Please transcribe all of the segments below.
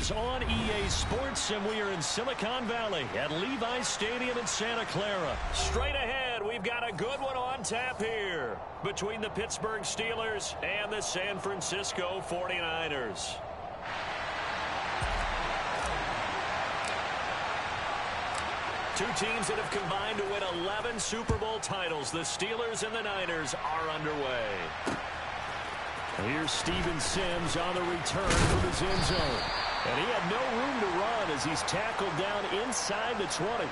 is on EA Sports, and we are in Silicon Valley at Levi's Stadium in Santa Clara. Straight ahead, we've got a good one on tap here between the Pittsburgh Steelers and the San Francisco 49ers. Two teams that have combined to win 11 Super Bowl titles. The Steelers and the Niners are underway. Here's Steven Sims on the return from his end zone. And he had no room to run as he's tackled down inside the 20.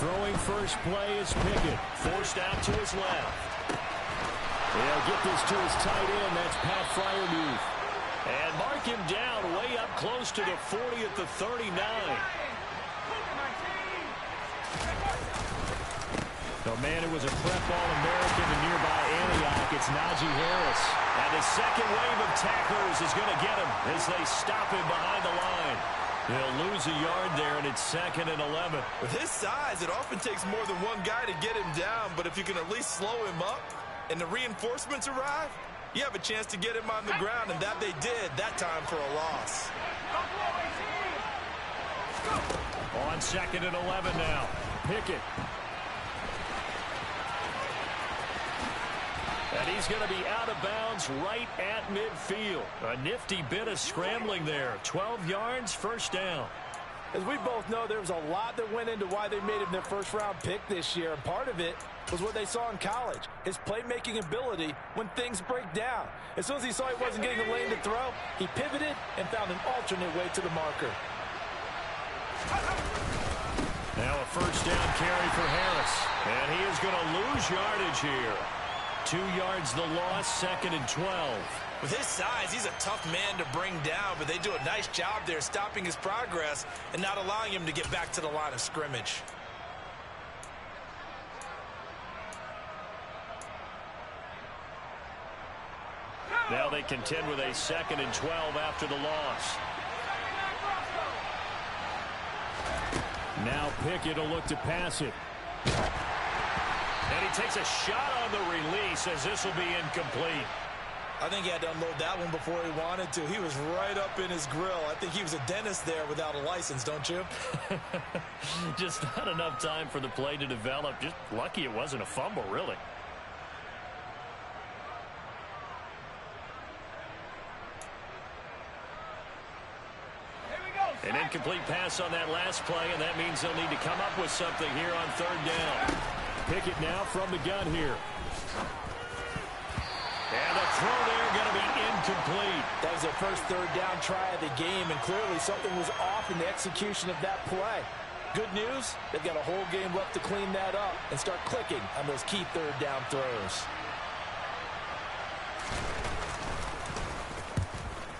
Throwing first play is Pickett. Forced out to his left. They'll get this to his tight end. That's Pat Freiermuth. And mark him down way up close to the 40 at the 39. The man who was a prep All-American in nearby Antioch, it's Najee Harris. And the second wave of tacklers is going to get him as they stop him behind the line. They'll lose a yard there, and it's 2nd and 11. With his size, it often takes more than one guy to get him down, but if you can at least slow him up and the reinforcements arrive, you have a chance to get him on the ground, and that they did that time for a loss. On 2nd and 11 now. Pickett. And he's going to be out of bounds right at midfield. A nifty bit of scrambling there. 12 yards, first down. As we both know, there was a lot that went into why they made him their first-round pick this year. And part of it was what they saw in college, his playmaking ability when things break down. As soon as he saw he wasn't getting the lane to throw, he pivoted and found an alternate way to the marker. Now a first down carry for Harris. And he is going to lose yardage here. 2 yards the loss, 2nd and 12. With his size, he's a tough man to bring down, but they do a nice job there stopping his progress and not allowing him to get back to the line of scrimmage. Now they contend with a 2nd and 12 after the loss. Now Pickett will look to pass it. And he takes a shot on the release as this will be incomplete. I think he had to unload that one before he wanted to. He was right up in his grill. I think he was a dentist there without a license, don't you? Just not enough time for the play to develop. Just lucky it wasn't a fumble, really. An incomplete pass on that last play, and that means they'll need to come up with something here on 3rd down. Pickett now from the gun here. And the throw there going to be incomplete. That was their first 3rd down try of the game, and clearly something was off in the execution of that play. Good news, they've got a whole game left to clean that up and start clicking on those key 3rd down throws.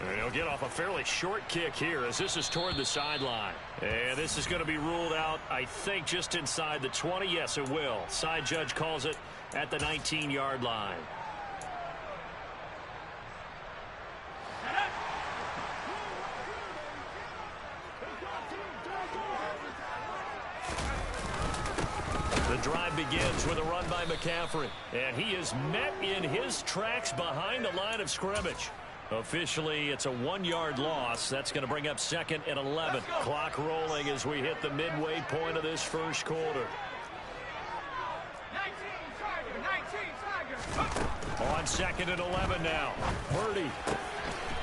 And he'll get off a fairly short kick here as this is toward the sideline. And this is going to be ruled out, I think, just inside the 20. Yes, it will. Side judge calls it at the 19-yard line. The drive begins with a run by McCaffrey. And he is met in his tracks behind the line of scrimmage. Officially, it's a 1-yard loss. That's going to bring up 2nd and 11. Clock rolling as we hit the midway point of this first quarter. On 2nd and 11 now. Purdy.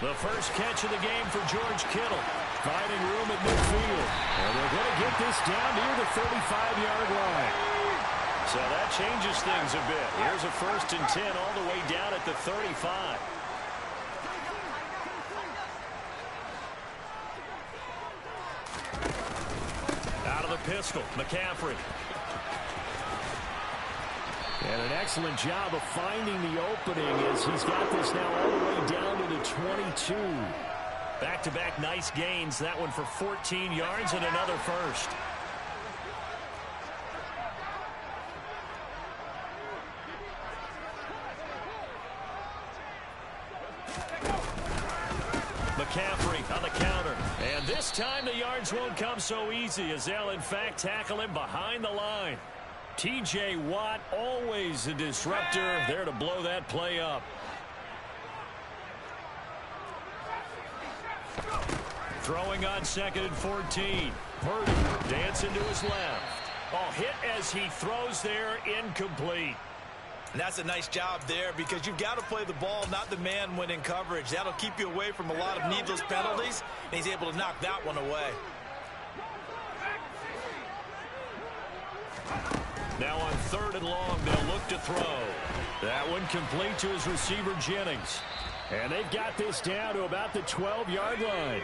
The first catch of the game for George Kittle. Finding room at midfield. And they're going to get this down near the 35-yard line. So that changes things a bit. Here's a 1st and 10 all the way down at the 35. Out of the pistol, McCaffrey. And an excellent job of finding the opening as he's got this now all the way down to the 22. Back-to-back nice gains. That one for 14 yards and another first. McCaffrey on the counter. And this time the yards won't come so easy as they'll, in fact, tackle him behind the line. T.J. Watt, always a disruptor, there to blow that play up. Throwing on 2nd and 14. Purdy dancing to his left. Ball hit as he throws there, incomplete. And that's a nice job there because you've got to play the ball, not the man when in coverage. That'll keep you away from a lot of needless penalties, and he's able to knock that one away. Now on 3rd and long, they'll look to throw. That one complete to his receiver, Jennings. And they've got this down to about the 12-yard line.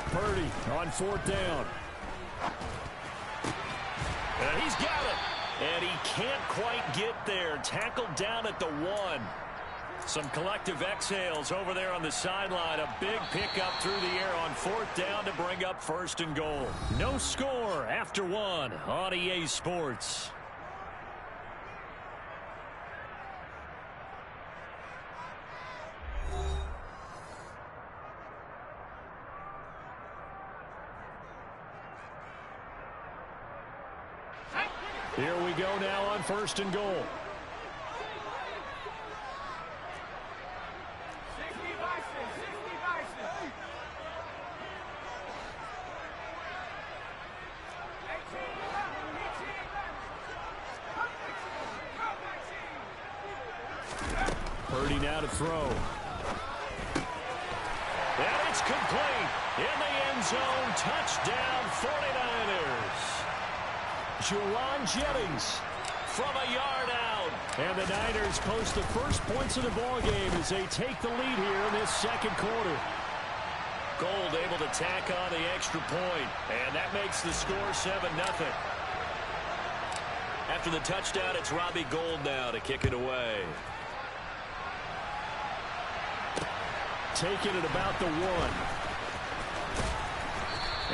Purdy on 4th down. And he's got it. And he can't quite get there. Tackled down at the 1. Some collective exhales over there on the sideline. A big pickup through the air on 4th down to bring up 1st and goal. No score after 1 on EA Sports. Here we go now on 1st and goal. Purdy now to throw. And it's complete. In the end zone, touchdown 49ers. Juwan Jennings from a yard out. And the Niners post the first points of the ballgame as they take the lead here in this 2nd quarter. Gold able to tack on the extra point. And that makes the score 7-0. After the touchdown, it's Robbie Gould now to kick it away. Taking it about the 1.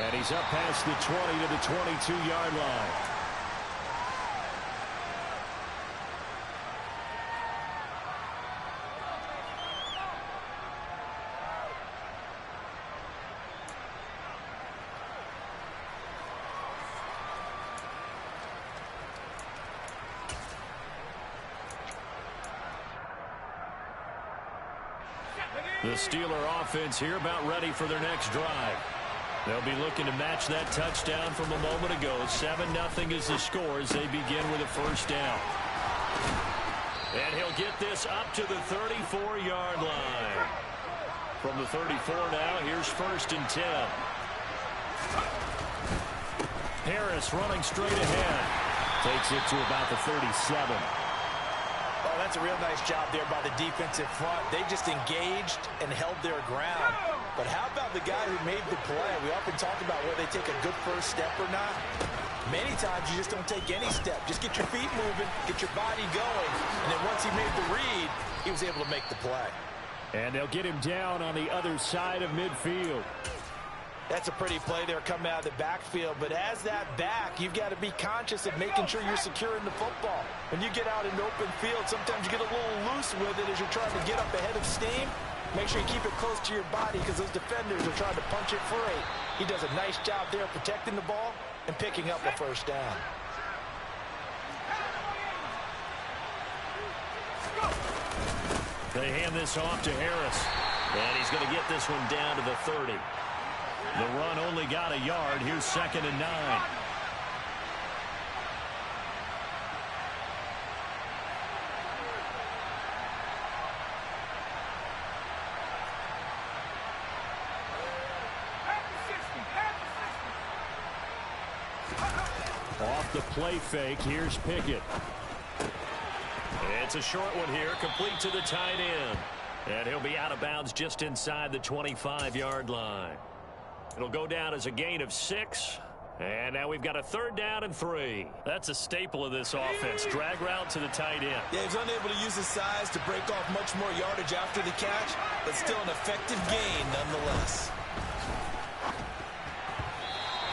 And he's up past the 20 to the 22-yard line. The Steeler offense here about ready for their next drive. They'll be looking to match that touchdown from a moment ago. 7-0 is the score as they begin with a 1st down. And he'll get this up to the 34-yard line. From the 34 now, here's 1st and 10. Harris running straight ahead. Takes it to about the 37. Oh, that's a real nice job there by the defensive front. They just engaged and held their ground. But how about the guy who made the play? We often talk about whether they take a good first step or not. Many times you just don't take any step. Just get your feet moving, get your body going. And then once he made the read, he was able to make the play. And they'll get him down on the other side of midfield. That's a pretty play there coming out of the backfield. But as that back, you've got to be conscious of making sure you're securing the football. When you get out in open field, sometimes you get a little loose with it as you're trying to get up ahead of steam. Make sure you keep it close to your body because those defenders are trying to punch it free. He does a nice job there protecting the ball and picking up a 1st down. They hand this off to Harris. And he's going to get this one down to the 30. The run only got a yard. Here's 2nd and 9. Off the play fake, here's Pickett. It's a short one here, complete to the tight end. And he'll be out of bounds just inside the 25-yard line. It'll go down as a gain of 6. And now we've got a 3rd down and 3. That's a staple of this offense. Drag route to the tight end. Yeah, he's unable to use his size to break off much more yardage after the catch, but still an effective gain nonetheless.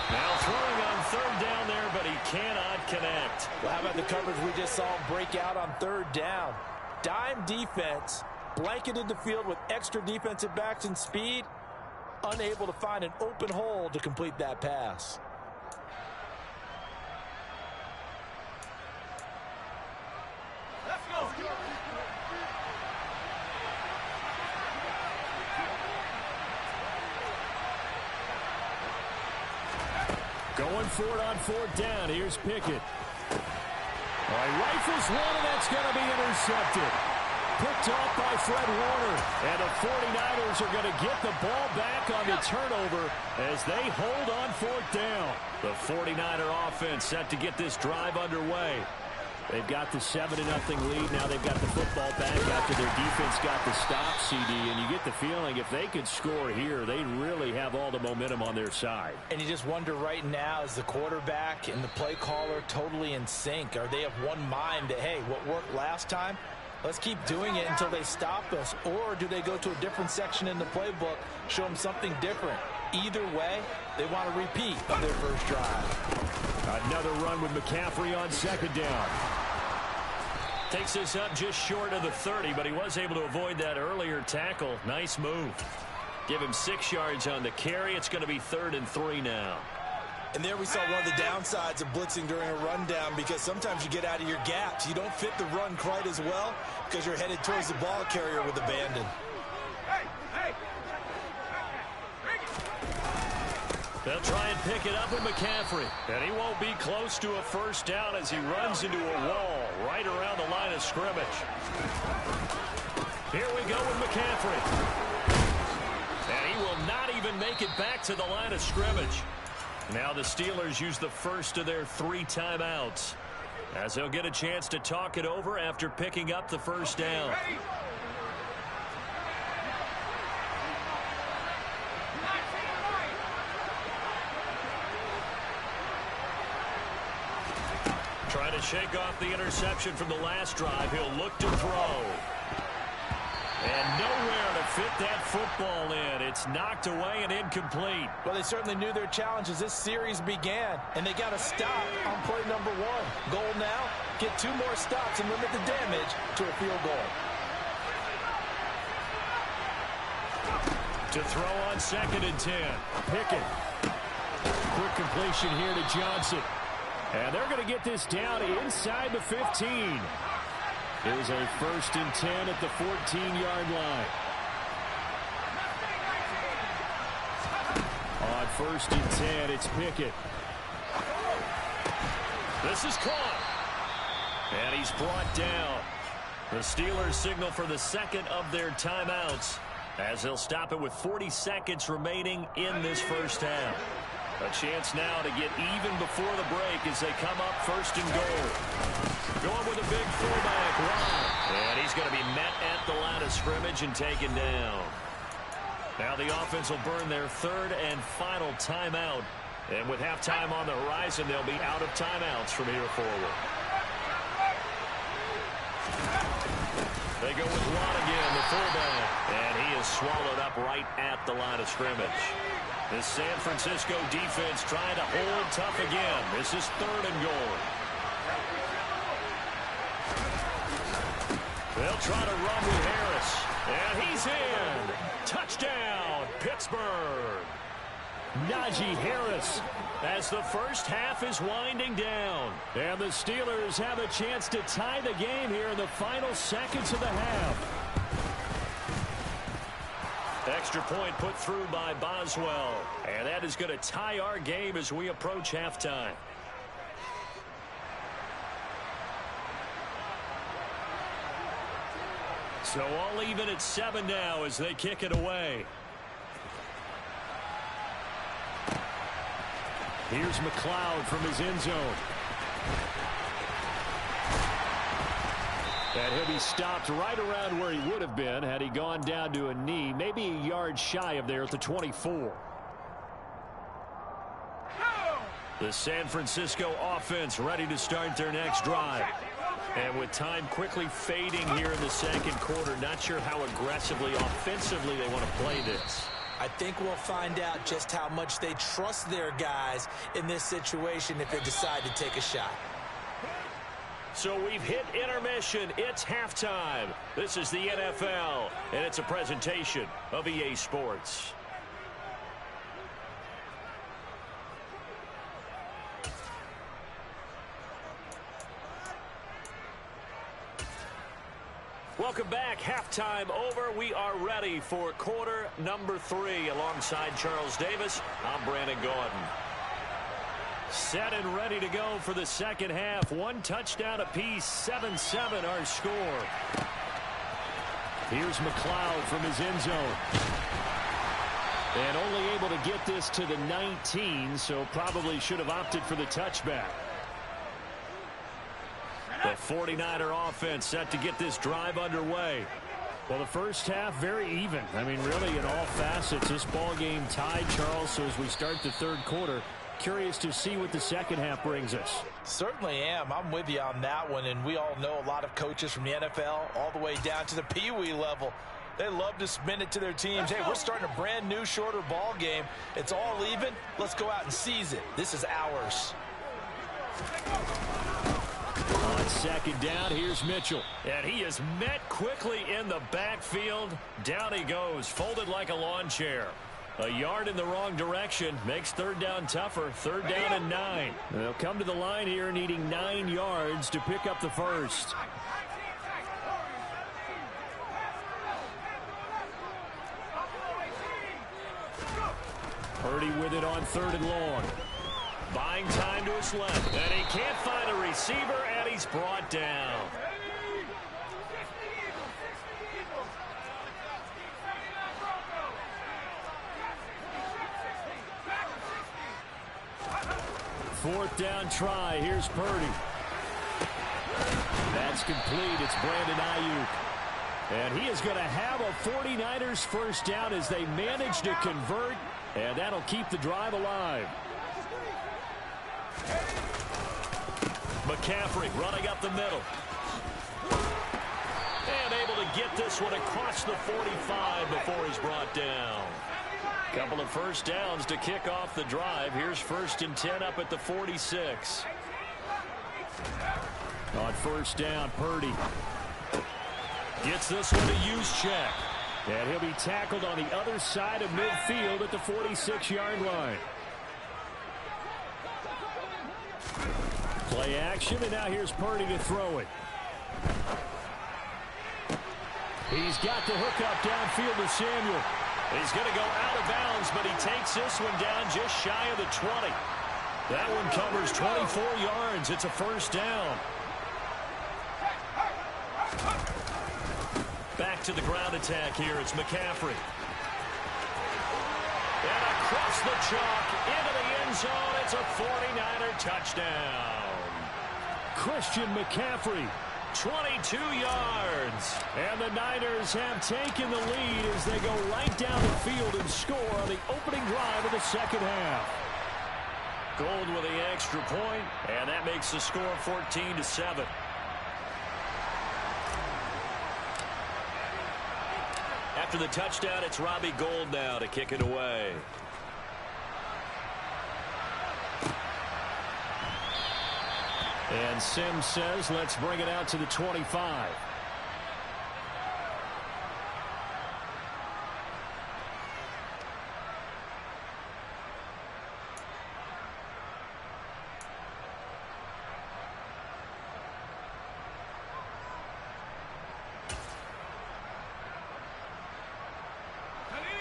Now throwing on 3rd down there, but he cannot connect. Well, how about the coverage we just saw him break out on 3rd down? dime defense blanketed the field with extra defensive backs and speed, unable to find an open hole to complete that pass. Let's go. Going for it on fourth down. Here's Pickett. All right, rifles one, and that's going to be intercepted. Picked off by Fred Warner. And the 49ers are going to get the ball back on the turnover as they hold on fourth down. The 49er offense set to get this drive underway. They've got the 7-0 lead. Now they've got the football back after their defense got the stop, CD. And you get the feeling if they could score here, they really have all the momentum on their side. And you just wonder right now, is the quarterback and the play caller totally in sync? Are they of one mind that, hey, what worked last time, let's keep doing it until they stop us? Or do they go to a different section in the playbook, show them something different? Either way, they want a repeat of their first drive. Another run with McCaffrey on second down. Takes this up just short of the 30, but he was able to avoid that earlier tackle. Nice move. Give him 6 yards on the carry. It's going to be 3rd and 3 now. And there we saw one of the downsides of blitzing during a rundown, because sometimes you get out of your gaps. You don't fit the run quite as well because you're headed towards the ball carrier with abandon. They'll try and pick it up with McCaffrey. And he won't be close to a first down as he runs into a wall right around the line of scrimmage. Here we go with McCaffrey. And he will not even make it back to the line of scrimmage. Now the Steelers use the first of their 3 timeouts, as they'll get a chance to talk it over after picking up the first down. Trying to shake off the interception from the last drive. He'll look to throw. And nowhere to fit that football in. It's knocked away and incomplete. Well, they certainly knew their challenge as this series began, and they got to stop on play number 1. Goal now, get 2 more stops and limit the damage to a field goal. To throw on 2nd and 10. Pickett. Quick completion here to Johnson. And they're going to get this down inside the 15. Here's a 1st and 10 at the 14-yard line. On 1st and 10, it's Pickett. This is caught. And he's brought down. The Steelers signal for the 2nd of their timeouts, as they'll stop it with 40 seconds remaining in this first half. A chance now to get even before the break as they come up 1st and goal. Going with a big fullback run. And he's going to be met at the line of scrimmage and taken down. Now the offense will burn their 3rd and final timeout. And with halftime on the horizon, they'll be out of timeouts from here forward. They go with Watt again, the fullback. And he is swallowed up right at the line of scrimmage. The San Francisco defense trying to hold tough again. This is 3rd and goal. They'll try to run with Harris. And he's in. Touchdown, Pittsburgh. Najee Harris as the first half is winding down. And the Steelers have a chance to tie the game here in the final seconds of the half. Extra point put through by Boswell. And that is going to tie our game as we approach halftime. So all even at 7 now as they kick it away. Here's McLeod from his end zone. And he'll be stopped right around where he would have been had he gone down to a knee, maybe a yard shy of there at the 24. The San Francisco offense ready to start their next drive. And with time quickly fading here in the 2nd quarter, not sure how aggressively, offensively they want to play this. I think we'll find out just how much they trust their guys in this situation if they decide to take a shot. So we've hit intermission. It's halftime. This is the NFL, and it's a presentation of EA Sports. Welcome back. Halftime over. We are ready for quarter number 3. Alongside Charles Davis, I'm Brandon Gordon. Set and ready to go for the second half. One touchdown apiece. 7-7 our score. Here's McLeod from his end zone. And only able to get this to the 19, so probably should have opted for the touchback. The 49er offense set to get this drive underway. Well, the first half, very even. I mean, really, in all facets, this ball game tied, Charles. So as we start the third quarter, curious to see what the second half brings us. Certainly am. I'm with you on that one. And we all know a lot of coaches from the NFL all the way down to the Pee Wee level. They love to spin it to their teams. Hey, we're starting a brand new, shorter ball game. It's all even. Let's go out and seize it. This is ours. On second down, here's Mitchell. And he is met quickly in the backfield. Down he goes, folded like a lawn chair. A yard in the wrong direction makes third down tougher. Third down and 9. They'll come to the line here needing 9 yards to pick up the first. Purdy with it on third and long. Buying time to his left, and he can't find a receiver, and he's brought down. Fourth down try. Here's Purdy. That's complete. It's Brandon Ayuk. And he is going to have a 49ers first down as they manage to convert, and that'll keep the drive alive. McCaffrey running up the middle. And able to get this one across the 45 before he's brought down. Couple of first downs to kick off the drive. Here's 1st and 10 up at the 46. On first down, Purdy gets this one to use check. And he'll be tackled on the other side of midfield at the 46-yard line. Play action, and now here's Purdy to throw it. He's got the hook up downfield to Samuel. He's going to go out of bounds, but he takes this one down just shy of the 20. That one covers 24 yards. It's a first down. Back to the ground attack here. It's McCaffrey. And across the chalk into the end zone. It's a 49er touchdown. Christian McCaffrey, 22 yards. And the Niners have taken the lead as they go right down the field and score on the opening drive of the second half. Gold with the extra point, and that makes the score 14-7. After the touchdown, it's Robbie Gould now to kick it away. And Sims says, let's bring it out to the 25.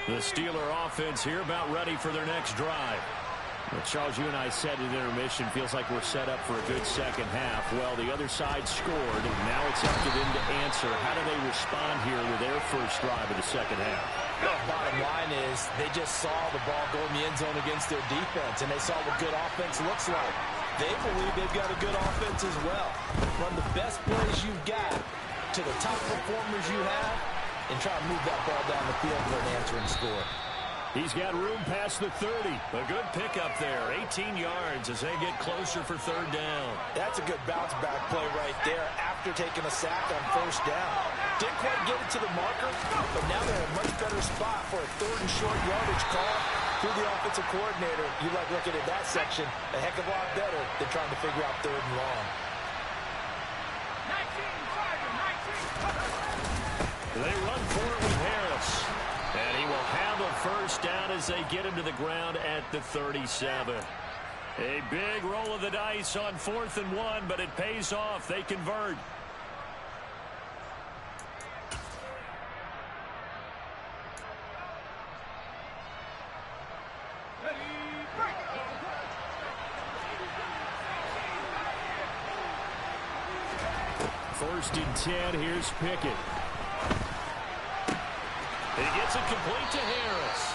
The Steeler offense here about ready for their next drive. Well, Charles, you and I said at intermission, feels like we're set up for a good second half. Well, the other side scored, and now it's up to them to answer. How do they respond here with their first drive of the second half? Well, bottom line is they just saw the ball go in the end zone against their defense, and they saw what good offense looks like. They believe they've got a good offense as well. Run the best plays you've got to the top performers you have, and try to move that ball down the field for an answering score. He's got room past the 30. A good pickup there. 18 yards as they get closer for third down. That's a good bounce-back play right there after taking a sack on first down. Didn't quite get it to the marker, but now they're in a much better spot for a third and short yardage call through the offensive coordinator. You like looking at that section a heck of a lot better than trying to figure out third and long. They run for it with Harris. And he will have a first down as they get him to the ground at the 37. A big roll of the dice on 4th and 1, but it pays off. They convert. First and 10, here's Pickett. He gets it complete to Harris.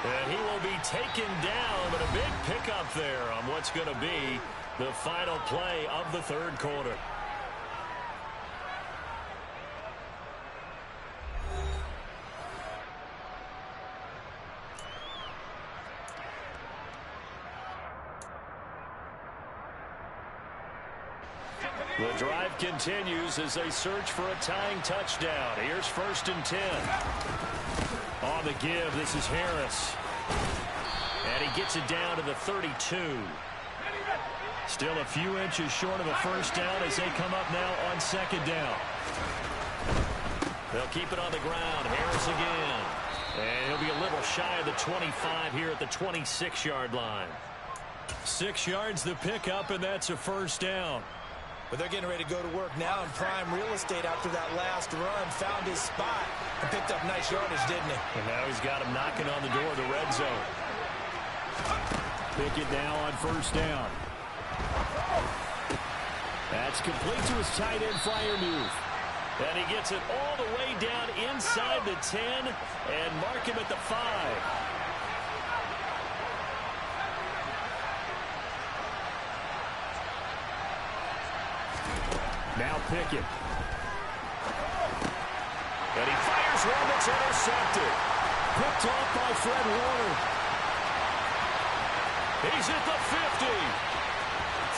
And he will be taken down, but a big pickup there on what's going to be the final play of the third quarter. The drive continues as they search for a tying touchdown. Here's 1st and 10. On the give, this is Harris. And he gets it down to the 32. Still a few inches short of a first down as they come up now on 2nd down. They'll keep it on the ground. Harris again. And he'll be a little shy of the 25 here at the 26-yard line. 6 yards the pickup, and that's a first down. But they're getting ready to go to work now in prime real estate after that last run. Found his spot and picked up nice yardage, didn't he? And now he's got him knocking on the door of the red zone. Pickett now on 1st down. That's complete to his tight end flyer move. And he gets it all the way down inside the 10 and mark him at the 5. Now Pickett. And he fires one that's intercepted. Picked off by Fred Warner. He's at the 50.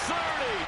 30.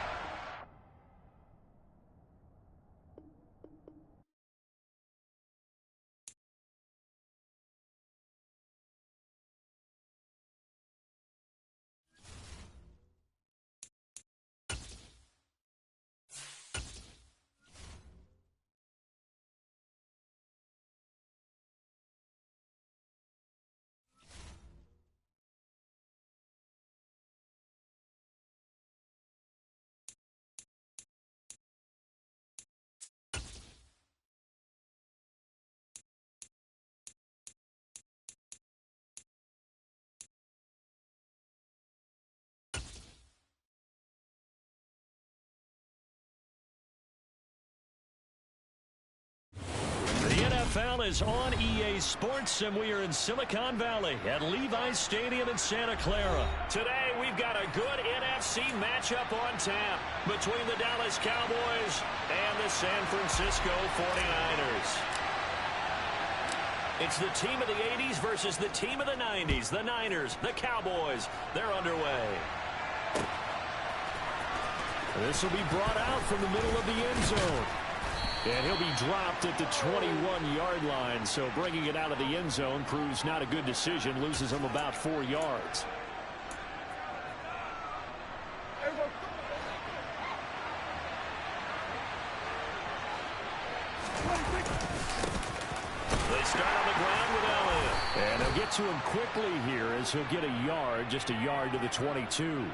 NFL is on EA Sports, and we are in Silicon Valley at Levi's Stadium in Santa Clara. Today, we've got a good NFC matchup on tap between the Dallas Cowboys and the San Francisco 49ers. It's the team of the 80s versus the team of the 90s. The Niners, the Cowboys, they're underway. This will be brought out from the middle of the end zone. And he'll be dropped at the 21-yard line, so bringing it out of the end zone proves not a good decision, loses him about 4 yards. They start on the ground with Elliott. And they'll get to him quickly here as he'll get a yard, just a yard to the 22.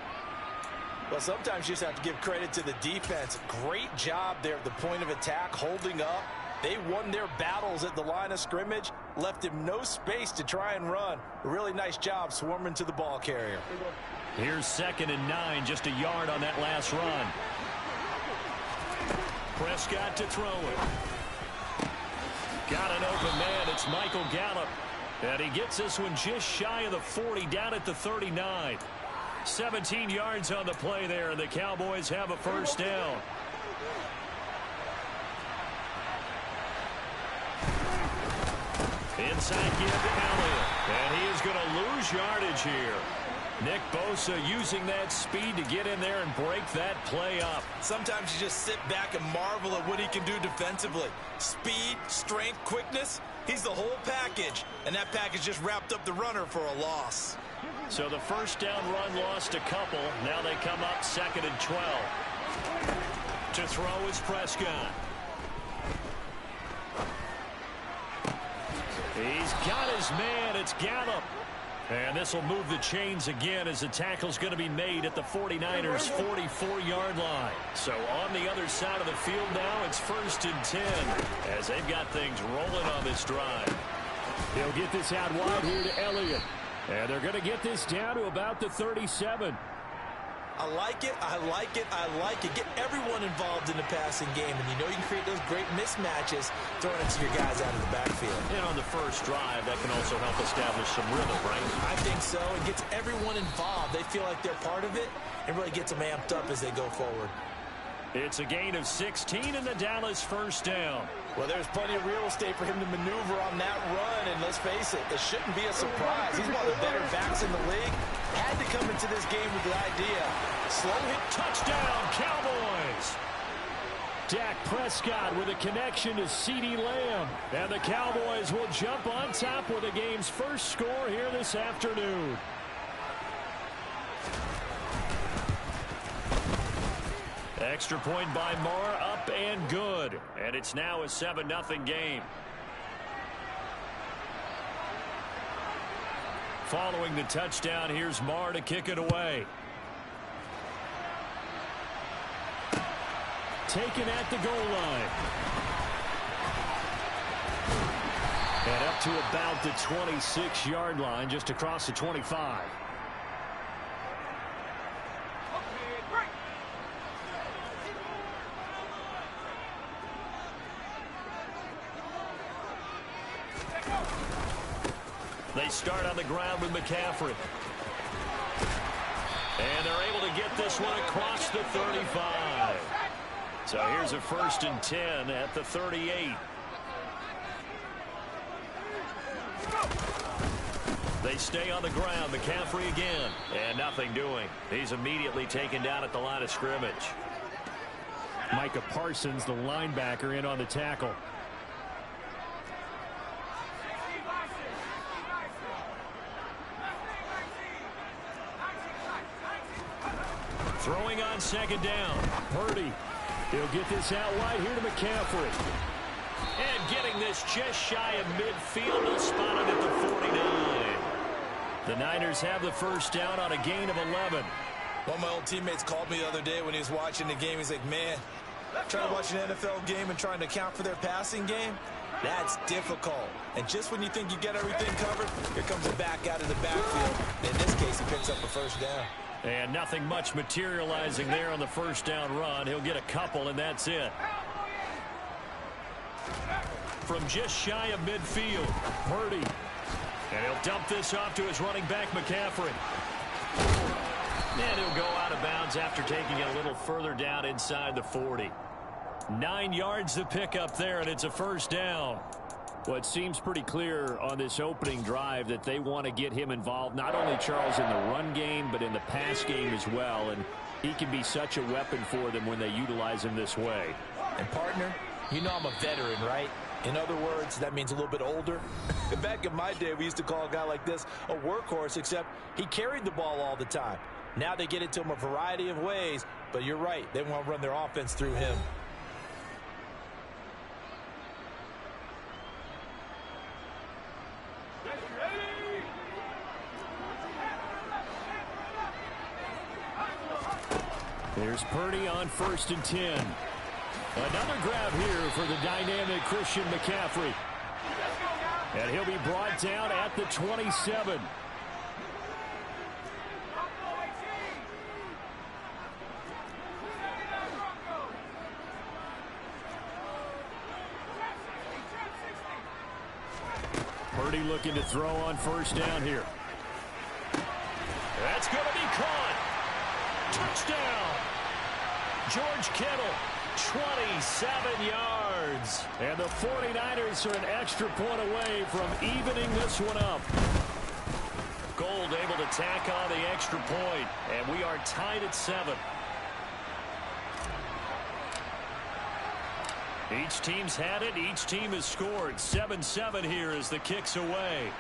Well, sometimes you just have to give credit to the defense. Great job there at the point of attack, holding up. They won their battles at the line of scrimmage, left him no space to try and run. A really nice job swarming to the ball carrier. Here's 2nd and 9, just a yard on that last run. Prescott to throw it. Got an open man. It's Michael Gallup. And he gets this one just shy of the 40, down at the 39. 17 yards on the play there, and the Cowboys have a first down. Inside give to Elliott, and he is going to lose yardage here. Nick Bosa using that speed to get in there and break that play up. Sometimes you just sit back and marvel at what he can do defensively. Speed, strength, quickness, he's the whole package, and that package just wrapped up the runner for a loss. So the first down run lost a couple. Now they come up 2nd and 12. To throw is Prescott. He's got his man. It's Gallup. And this will move the chains again as the tackle's going to be made at the 49ers' 44-yard line. So on the other side of the field now, it's 1st and 10 as they've got things rolling on this drive. He'll get this out wide here to Elliott. And they're going to get this down to about the 37. I like it, I like it, I like it. Get everyone involved in the passing game, and you know you can create those great mismatches throwing it to your guys out of the backfield. And on the first drive, that can also help establish some rhythm, right? I think so. It gets everyone involved. They feel like they're part of it and really gets them amped up as they go forward. It's a gain of 16 in the Dallas first down. Well, there's plenty of real estate for him to maneuver on that run, and let's face it, it shouldn't be a surprise. He's one of the better backs in the league. Had to come into this game with the idea. Slow hit. Touchdown, Cowboys! Dak Prescott with a connection to CeeDee Lamb. And the Cowboys will jump on top with the game's first score here this afternoon. Extra point by Marr, up and good. And it's now a 7-0 game. Following the touchdown, here's Marr to kick it away. Taken at the goal line. And up to about the 26-yard line, just across the 25. They start on the ground with McCaffrey. And they're able to get this one across the 35. So here's a 1st and 10 at the 38. They stay on the ground. McCaffrey again. And nothing doing. He's immediately taken down at the line of scrimmage. Micah Parsons, the linebacker, in on the tackle. Throwing on 2nd down. Purdy. He'll get this out wide here to McCaffrey. And getting this just shy of midfield. He'll spot it at the 49. The Niners have the first down on a gain of 11. One of my old teammates called me the other day when he was watching the game. He's like, man, trying to watch an NFL game and trying to account for their passing game, that's difficult. And just when you think you get everything covered, here comes a back out of the backfield. And in this case, he picks up a first down. And nothing much materializing there on the first down run. He'll get a couple, and that's it. From just shy of midfield, Purdy. And he'll dump this off to his running back, McCaffrey. And he'll go out of bounds after taking it a little further down inside the 40. 9 yards to pick up there, and it's a first down. Well, it seems pretty clear on this opening drive that they want to get him involved, not only, Charles, in the run game, but in the pass game as well. And he can be such a weapon for them when they utilize him this way. And, partner, you know I'm a veteran, right? In other words, that means a little bit older. Back in my day, we used to call a guy like this a workhorse, except he carried the ball all the time. Now they get it to him a variety of ways, but you're right. They want to run their offense through him. There's Purdy on 1st and 10. Another grab here for the dynamic Christian McCaffrey. And he'll be brought down at the 27. Purdy looking to throw on first down here. That's going to be caught. Touchdown. George Kittle, 27 yards. And the 49ers are an extra point away from evening this one up. Gold able to tack on the extra point, and we are tied at 7. Each team's had it. Each team has scored. 7-7 here as the kick's away.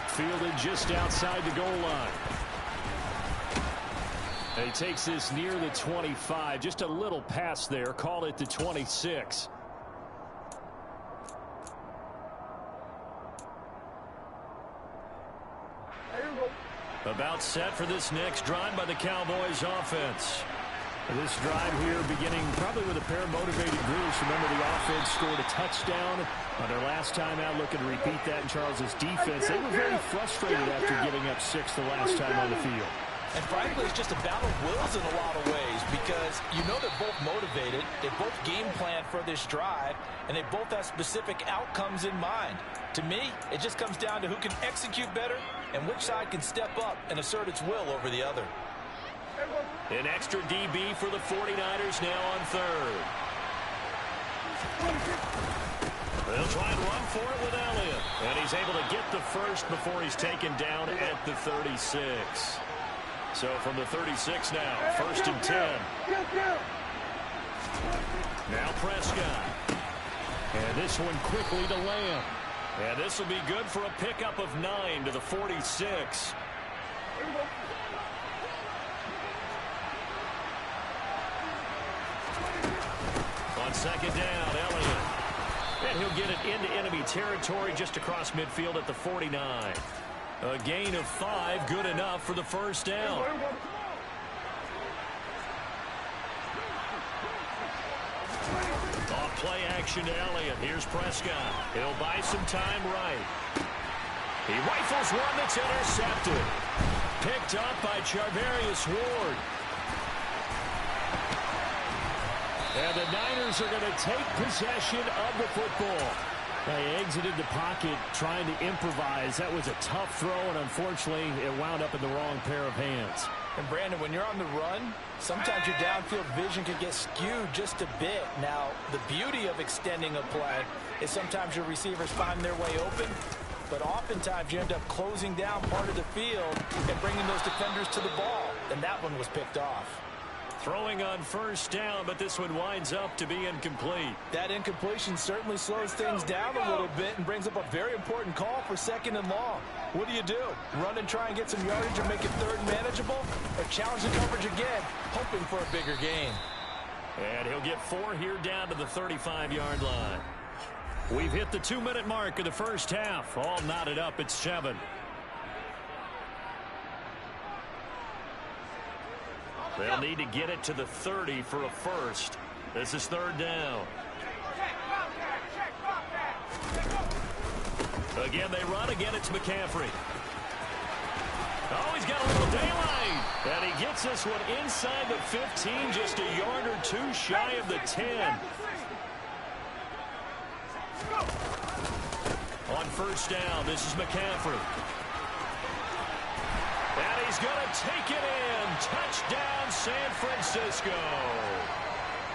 Fielded just outside the goal line. He takes this near the 25. Just a little pass there. Call it the 26. About set for this next drive by the Cowboys offense. This drive here beginning probably with a pair of motivated groups. Remember, the offense scored a touchdown on their last time out. Looking to repeat that in Charles's defense. They were very frustrated after giving up 6 the last time on the field. And frankly, it's just a battle of wills in a lot of ways because you know they're both motivated, they both game plan for this drive, and they both have specific outcomes in mind. To me, it just comes down to who can execute better and which side can step up and assert its will over the other. An extra DB for the 49ers now on third. They'll try and run for it with Elliott. And he's able to get the first before he's taken down at the 36. So from the 36 now, 1st and 10. Now Prescott. And this one quickly to Lamb. And this will be good for a pickup of 9 to the 46. On 2nd down, Elliott. And he'll get it into enemy territory just across midfield at the 49. A gain of 5, good enough for the first down. Off play action to Elliott. Here's Prescott. He'll buy some time right. He rifles one that's intercepted. Picked up by Charvarius Ward. And the Niners are going to take possession of the football. They exited the pocket trying to improvise. That was a tough throw, and unfortunately, it wound up in the wrong pair of hands. And, Brandon, when you're on the run, sometimes your downfield vision can get skewed just a bit. Now, the beauty of extending a play is sometimes your receivers find their way open, but oftentimes you end up closing down part of the field and bringing those defenders to the ball, and that one was picked off. Throwing on 1st down, but this one winds up to be incomplete. That incompletion certainly slows things down a little bit and brings up a very important call for 2nd and long. What do? Run and try and get some yardage or make it 3rd and manageable? Or challenge the coverage again, hoping for a bigger gain? And he'll get 4 here down to the 35-yard line. We've hit the 2-minute mark of the first half. All knotted up at 7. They'll need to get it to the 30 for a first. This is 3rd down. Again, they run. Again, it's McCaffrey. Oh, he's got a little daylight. And he gets this one inside the 15, just a yard or 2 shy of the 10. On 1st down, this is McCaffrey. And he's going to take it in. Touchdown, San Francisco.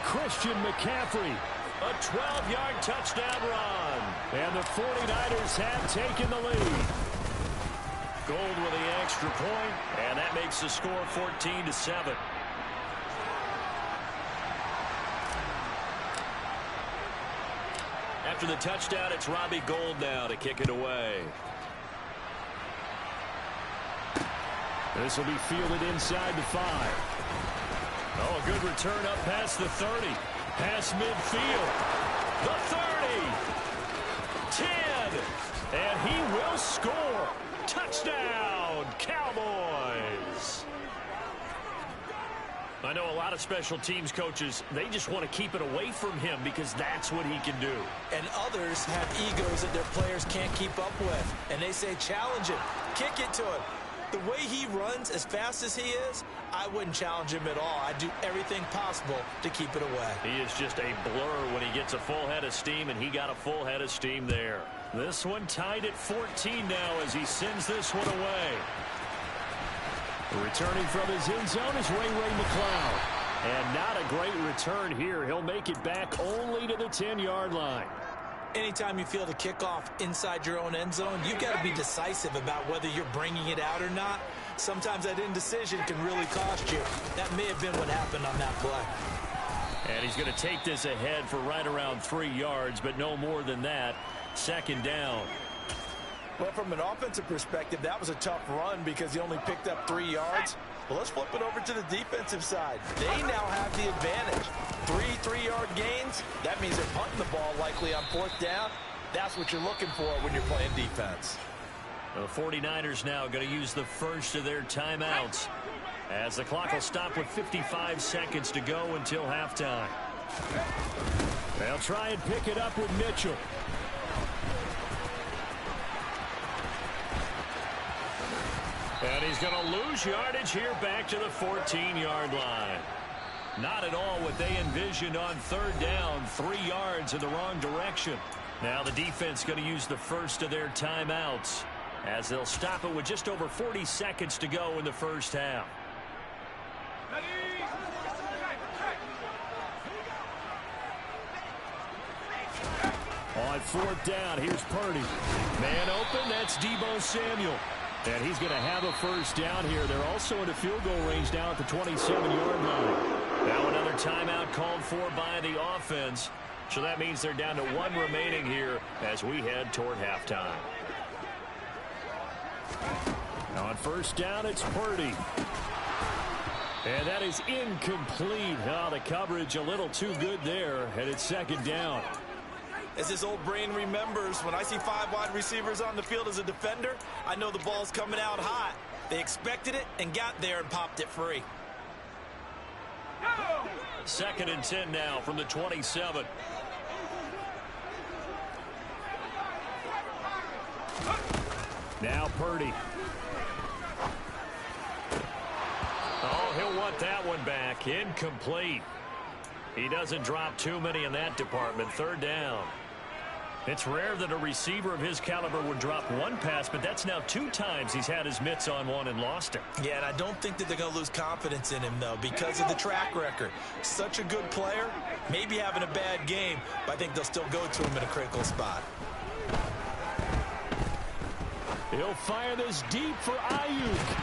Christian McCaffrey, a 12-yard touchdown run. And the 49ers have taken the lead. Gold with the extra point, and that makes the score 14-7. After the touchdown, it's Robbie Gould now to kick it away. This will be fielded inside the 5. Oh, a good return up past the 30. Past midfield. The 30. 10. And he will score. Touchdown, Cowboys. I know a lot of special teams coaches, they just want to keep it away from him because that's what he can do. And others have egos that their players can't keep up with. And they say, challenge him. Kick it to him. The way he runs as fast as he is, I wouldn't challenge him at all. I'd do everything possible to keep it away. He is just a blur when he gets a full head of steam, and he got a full head of steam there. This one tied at 14 now as he sends this one away. Returning from his end zone is Ray McCloud. And not a great return here. He'll make it back only to the 10-yard line. Anytime you feel the kickoff inside your own end zone, you've got to be decisive about whether you're bringing it out or not. Sometimes that indecision can really cost you. That may have been what happened on that play. And he's going to take this ahead for right around 3 yards, but no more than that. 2nd down. Well, from an offensive perspective, that was a tough run because he only picked up 3 yards. Well, let's flip it over to the defensive side. They now have the advantage. 3 3-yard gains. That means they're punting the ball likely on 4th down. That's what you're looking for when you're playing defense. The 49ers now going to use the first of their timeouts, as the clock will stop with 55 seconds to go until halftime. They'll try and pick it up with Mitchell. And he's going to lose yardage here back to the 14-yard line. Not at all what they envisioned on third down. 3 yards in the wrong direction. Now the defense going to use the first of their timeouts, as they'll stop it with just over 40 seconds to go in the first half. On fourth down, here's Purdy. Man open, that's Deebo Samuel. And he's going to have a first down here. They're also in a field goal range now at the 27-yard line. Now another timeout called for by the offense. So that means they're down to 1 remaining here as we head toward halftime. On first down, it's Purdy. And that is incomplete. Oh, the coverage a little too good there, and it's second down. As his old brain remembers, when I see 5 wide receivers on the field as a defender, I know the ball's coming out hot. They expected it and got there and popped it free. Second and 10 now from the 27. Now Purdy. Oh, he'll want that one back. Incomplete. He doesn't drop too many in that department. Third down. It's rare that a receiver of his caliber would drop 1 pass, but that's now 2 times he's had his mitts on one and lost it. Yeah, and I don't think that they're going to lose confidence in him, though, because of the track record. Such a good player, maybe having a bad game, but I think they'll still go to him in a critical spot. He'll fire this deep for Ayuk.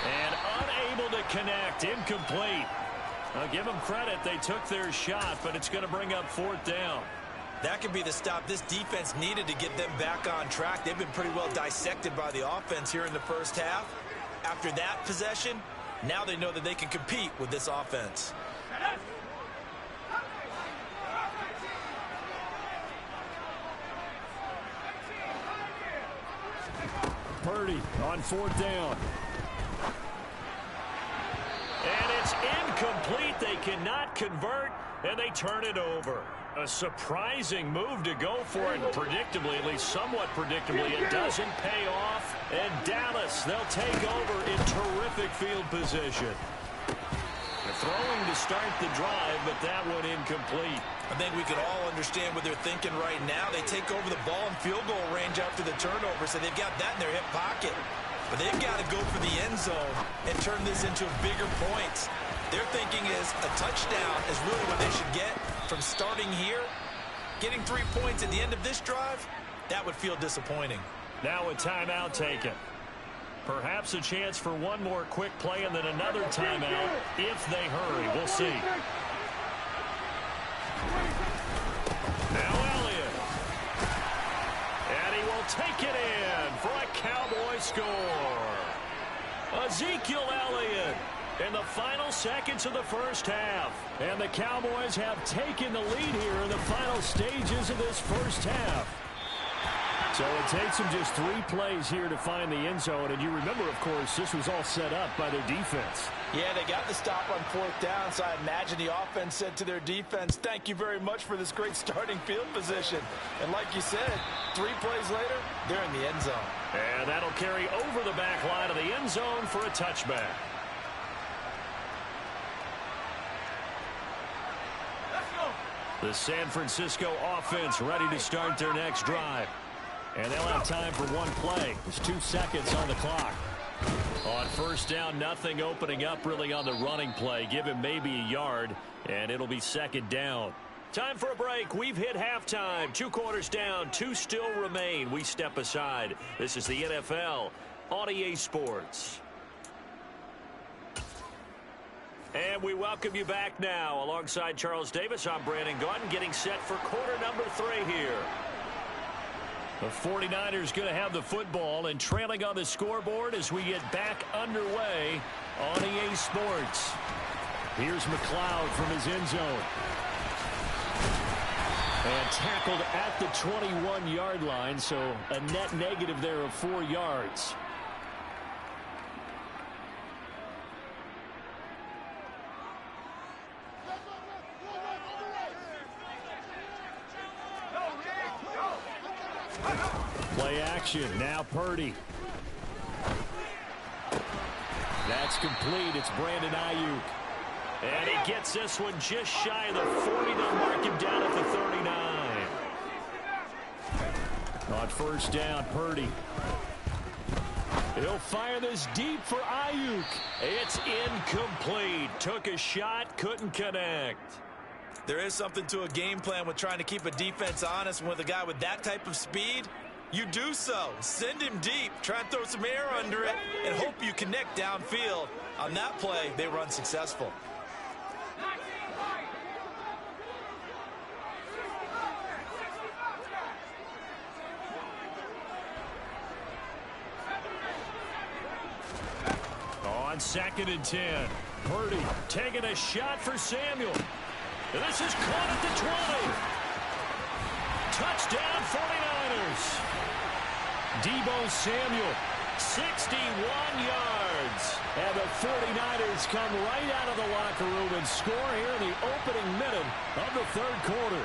And unable to connect. Incomplete. I'll give them credit. They took their shot, but it's going to bring up fourth down. That could be the stop this defense needed to get them back on track. They've been pretty well dissected by the offense here in the first half. After that possession, now they know that they can compete with this offense. Purdy on fourth down. And it's incomplete. They cannot convert, and they turn it over. A surprising move to go for it, and predictably, at least somewhat predictably, it doesn't pay off. And Dallas, they'll take over in terrific field position. They're throwing to start the drive, but that one incomplete. I think we can all understand what they're thinking right now. They take over the ball in field goal range after the turnover, so they've got that in their hip pocket. But they've got to go for the end zone and turn this into bigger points. Their thinking is a touchdown is really what they should get from starting here. Getting 3 points at the end of this drive, that would feel disappointing. Now a timeout taken. Perhaps a chance for one more quick play and then another timeout if they hurry. We'll see. Now Elliott. And he will take it in for a Cowboy score. Ezekiel Elliott in the final seconds of the first half. And the Cowboys have taken the lead here in the final stages of this first half. So it takes them just 3 plays here to find the end zone. And you remember, of course, this was all set up by their defense. Yeah, they got the stop on fourth down, so I imagine the offense said to their defense, thank you very much for this great starting field position. And like you said, 3 plays later, they're in the end zone. And that'll carry over the back line of the end zone for a touchback. The San Francisco offense ready to start their next drive. And they'll have time for 1 play. There's 2 seconds on the clock. On first down, nothing opening up really on the running play. Give him maybe a yard, and it'll be second down. Time for a break. We've hit halftime. 2 quarters down, 2 still remain. We step aside. This is the NFL on EA Sports. And we welcome you back now. Alongside Charles Davis, I'm Brandon Gaudin, getting set for quarter number 3 here. The 49ers going to have the football and trailing on the scoreboard as we get back underway on EA Sports. Here's McLeod from his end zone. And tackled at the 21-yard line, so a net negative there of 4 yards. Play action. Now Purdy. That's complete. It's Brandon Ayuk. And he gets this one just shy of the 40. They'll mark him down at the 39. On first down, Purdy. He'll fire this deep for Ayuk. It's incomplete. Took a shot, couldn't connect. There is something to a game plan with trying to keep a defense honest. With a guy with that type of speed, you do so. Send him deep, try and throw some air under it, and hope you connect downfield. On that play, they were unsuccessful. On 2nd and 10, Purdy taking a shot for Samuel. And this is caught at the 20. Touchdown 49ers. Deebo Samuel, 61 yards. And the 49ers come right out of the locker room and score here in the opening minute of the third quarter.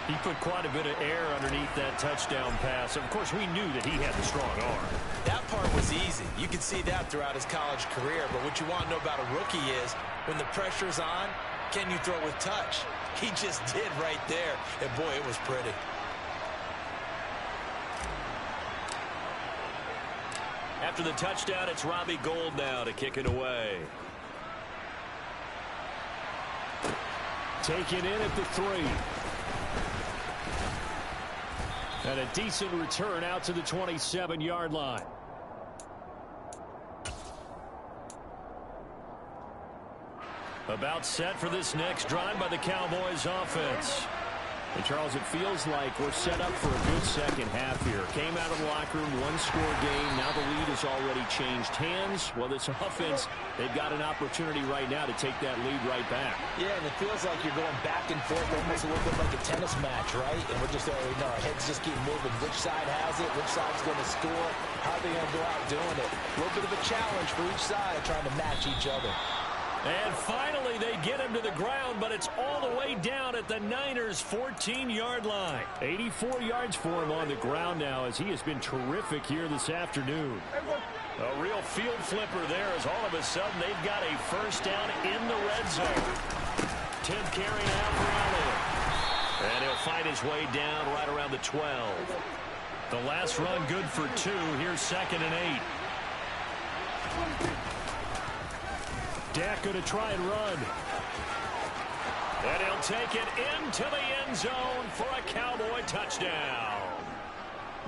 He put quite a bit of air underneath that touchdown pass. Of course, we knew that he had the strong arm. That part was easy. You could see that throughout his college career. But what you want to know about a rookie is when the pressure's on, can you throw with touch? He just did right there. And, boy, it was pretty. After the touchdown, it's Robbie Gould now to kick it away. Take it in at the 3. And a decent return out to the 27-yard line. About set for this next drive by the Cowboys offense. And Charles, it feels like we're set up for a good second half here. Came out of the locker room, one-score game. Now the lead has already changed hands. Well, this offense, they've got an opportunity right now to take that lead right back. Yeah, and it feels like you're going back and forth, almost a little bit like a tennis match, right? And we're just, our heads just keep moving. Which side has it? Which side's going to score? How are they going to go out doing it? A little bit of a challenge for each side, trying to match each other. And finally, they get him to the ground, but it's all the way down at the Niners' 14-yard line. 84 yards for him on the ground now, as he has been terrific here this afternoon. A real field flipper there, as all of a sudden they've got a first down in the red zone. 10th carry now for Allen. And he'll find his way down right around the 12. The last run good for 2. Here's 2nd and 8. Dak going to try and run. And he'll take it into the end zone for a Cowboy touchdown.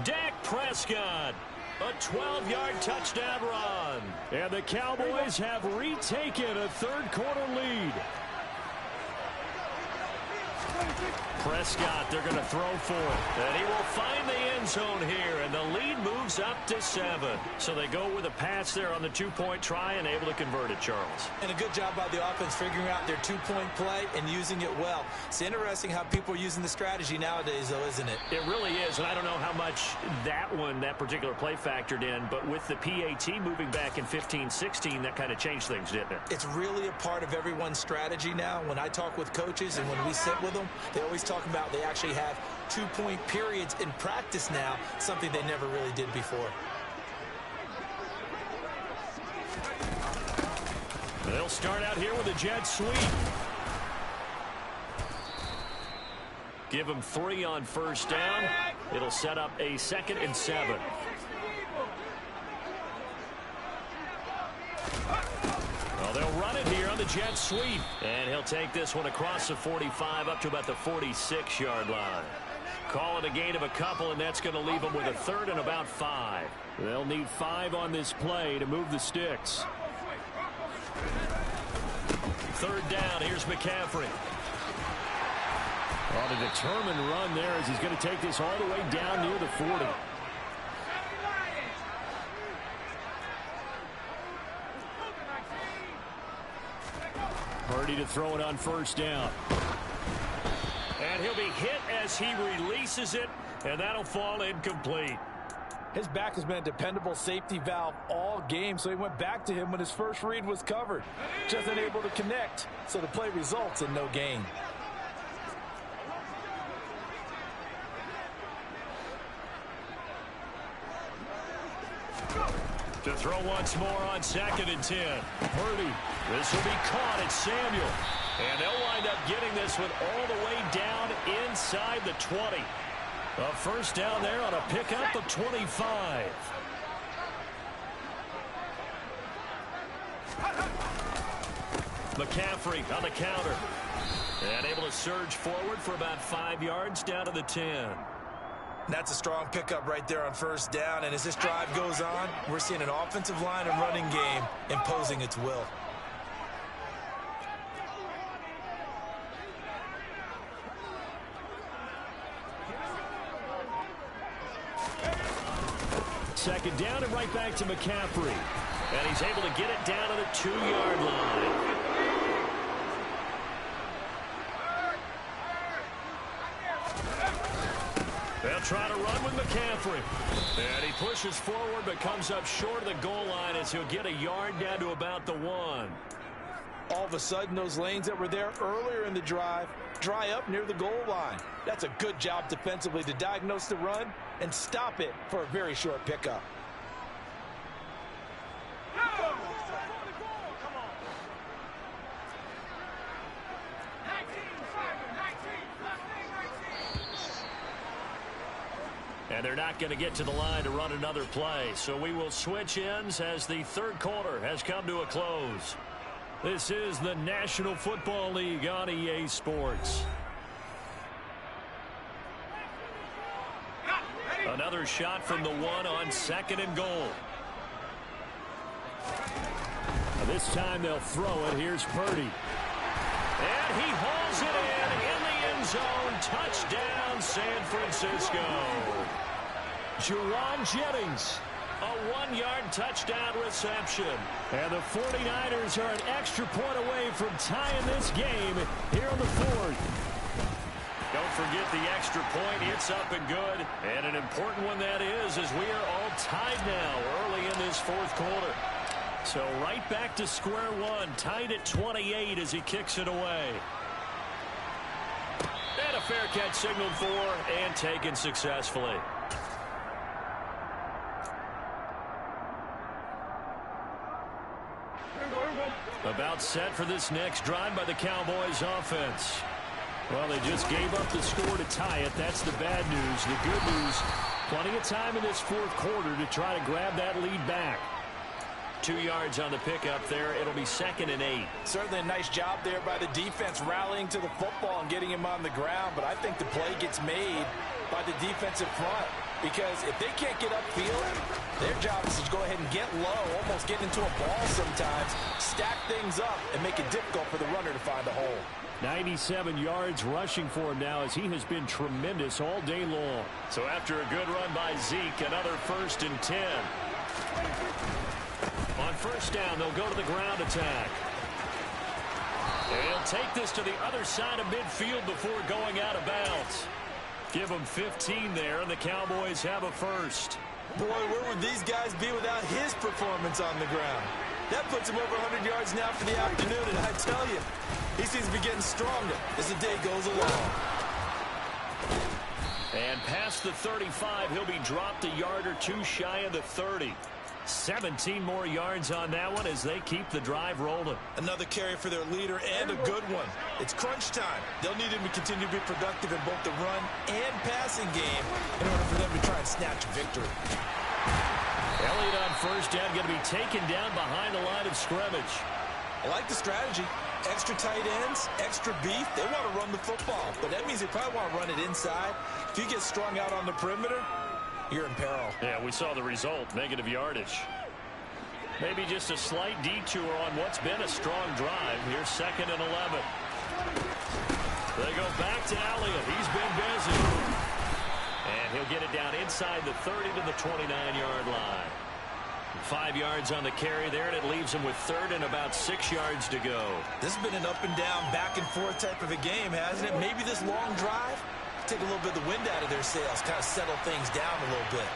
Dak Prescott, a 12-yard touchdown run. And the Cowboys have retaken a third-quarter lead. Prescott, they're going to throw for it. And he will find the end zone here, and the lead moves up to 7. So they go with a pass there on the two-point try and able to convert it, Charles. And a good job by the offense figuring out their two-point play and using it well. It's interesting how people are using the strategy nowadays, though, isn't it? It really is, and I don't know how much that particular play factored in, but with the PAT moving back in 15-16, that kind of changed things, didn't it? It's really a part of everyone's strategy now. When I talk with coaches and when we sit with them, they always talk about they actually have two-point periods in practice now, something they never really did before. They'll start out here with a jet sweep. Give them 3 on first down. It'll set up a 2nd and 7. Well, they'll run it here on the jet sweep. And he'll take this one across the 45 up to about the 46-yard line. Call it a gain of a couple, and that's going to leave them with a 3rd and about 5. They'll need 5 on this play to move the sticks. 3rd down, here's McCaffrey. On a determined run there as he's going to take this all the way down near the 40. Purdy to throw it on first down. he'll be hit as he releases it, and that'll fall incomplete. His back has been a dependable safety valve all game, so he went back to him when his first read was covered. Just unable to connect, so the play results in no gain. To throw once more on 2nd and 10. Purdy. This will be caught at Samuel. And they'll wind up getting this one all the way down inside the 20. A first down there on a pickup of 25. McCaffrey on the counter. And able to surge forward for about 5 yards down to the 10. That's a strong pickup right there on first down. And as this drive goes on, we're seeing an offensive line and running game imposing its will. Second down and right back to McCaffrey. And he's able to get it down to the 2-yard line. They'll try to run with McCaffrey. And he pushes forward but comes up short of the goal line as he'll get a yard down to about the 1. All of a sudden, those lanes that were there earlier in the drive dry up near the goal line. That's a good job defensively to diagnose the run and stop it for a very short pickup. And they're not going to get to the line to run another play. So we will switch ends as the third quarter has come to a close. This is the National Football League on EA Sports. Another shot from the 1 on 2nd and goal. This time they'll throw it. Here's Purdy. And he hauls it in the end zone. Touchdown, San Francisco. Juwan Jennings, a 1-yard touchdown reception. And the 49ers are an extra point away from tying this game here in the 4th. Don't forget the extra point. It's up and good. And an important one that is, as we are all tied now early in this 4th quarter. So right back to square one, tied at 28 as he kicks it away. And a fair catch signaled for and taken successfully. About set for this next drive by the Cowboys offense. Well, they just gave up the score to tie it. That's the bad news. The good news, plenty of time in this 4th quarter to try to grab that lead back. 2 yards on the pickup there. It'll be 2nd and 8. Certainly a nice job there by the defense rallying to the football and getting him on the ground. But I think the play gets made by the defensive front. Because if they can't get upfield, their job is to go ahead and get low, almost get into a ball sometimes, stack things up, and make it difficult for the runner to find a hole. 97 yards rushing for him now as he has been tremendous all day long. So after a good run by Zeke, another 1st and 10. On first down, they'll go to the ground attack. And he'll take this to the other side of midfield before going out of bounds. Give them 15 there, and the Cowboys have a first. Boy, where would these guys be without his performance on the ground? That puts him over 100 yards now for the afternoon, and I tell you, he seems to be getting stronger as the day goes along. And past the 35, he'll be dropped a yard or two shy of the 30. 17 more yards on that one as they keep the drive rolling. Another carry for their leader and a good one. It's crunch time. They'll need him to continue to be productive in both the run and passing game in order for them to try and snatch victory. Elliott on first down, going to be taken down behind the line of scrimmage. I like the strategy. Extra tight ends, extra beef. They want to run the football, but that means they probably want to run it inside. If you get strung out on the perimeter, you're in peril. Yeah, we saw the result, negative yardage. Maybe just a slight detour on what's been a strong drive. Here's 2nd and 11. They go back to Elliott. He's been busy. And he'll get it down inside the 30 to the 29-yard line. 5 yards on the carry there, and it leaves them with third and about 6 yards to go. This has been an up and down, back and forth type of a game, hasn't it? Maybe this long drive, take a little bit of the wind out of their sails, kind of settle things down a little bit.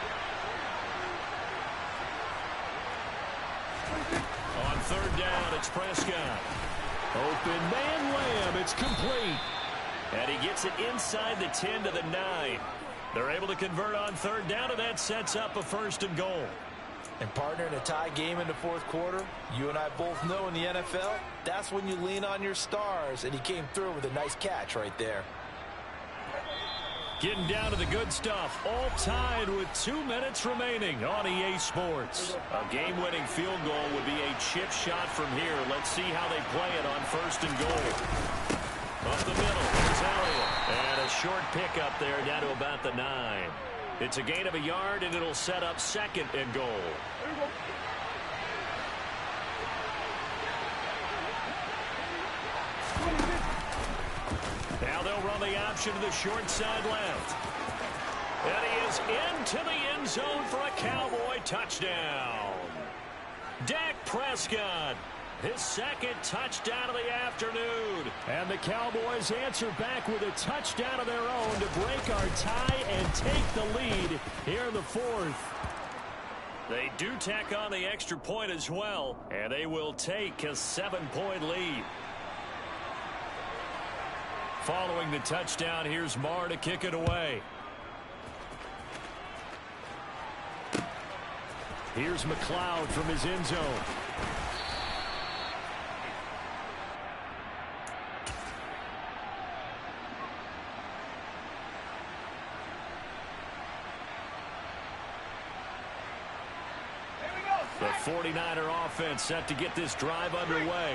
On third down, it's Prescott. Open man Lamb, it's complete. And he gets it inside the 10 to the 9. They're able to convert on third down, and that sets up a 1st and goal. And partner, in a tie game in the fourth quarter, you and I both know in the NFL, that's when you lean on your stars, and he came through with a nice catch right there. Getting down to the good stuff, all tied with 2 minutes remaining on EA Sports. A game-winning field goal would be a chip shot from here. Let's see how they play it on 1st and goal. Up the middle, here's Elliott. And a short pickup there down to about the 9. It's a gain of a yard, and it'll set up 2nd and goal. Now they'll run the option to the short side left. And he is into the end zone for a Cowboy touchdown. Dak Prescott, his 2nd touchdown of the afternoon. And the Cowboys answer back with a touchdown of their own to break our tie and take the lead here in the 4th. They do tack on the extra point as well, and they will take a 7-point lead. Following the touchdown, here's Marr to kick it away. Here's McLeod from his end zone. The 49er offense set to get this drive underway.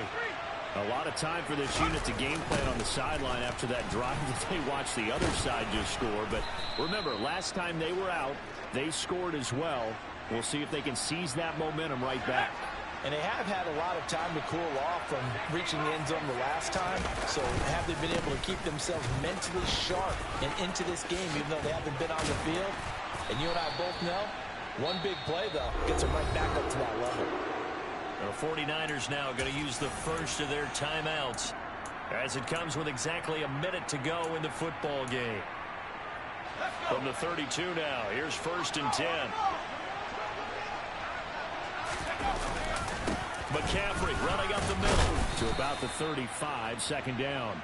A lot of time for this unit to game plan on the sideline after that drive that they watched the other side just score. But remember, last time they were out, they scored as well. We'll see if they can seize that momentum right back. And they have had a lot of time to cool off from reaching the end zone the last time. So have they been able to keep themselves mentally sharp and into this game, even though they haven't been on the field? And you and I both know, one big play, though, gets them right back up to that level. The 49ers now going to use the first of their timeouts as it comes with exactly a minute to go in the football game. From the 32 now, here's 1st and 10. McCaffrey running up the middle to about the 35, 2nd down.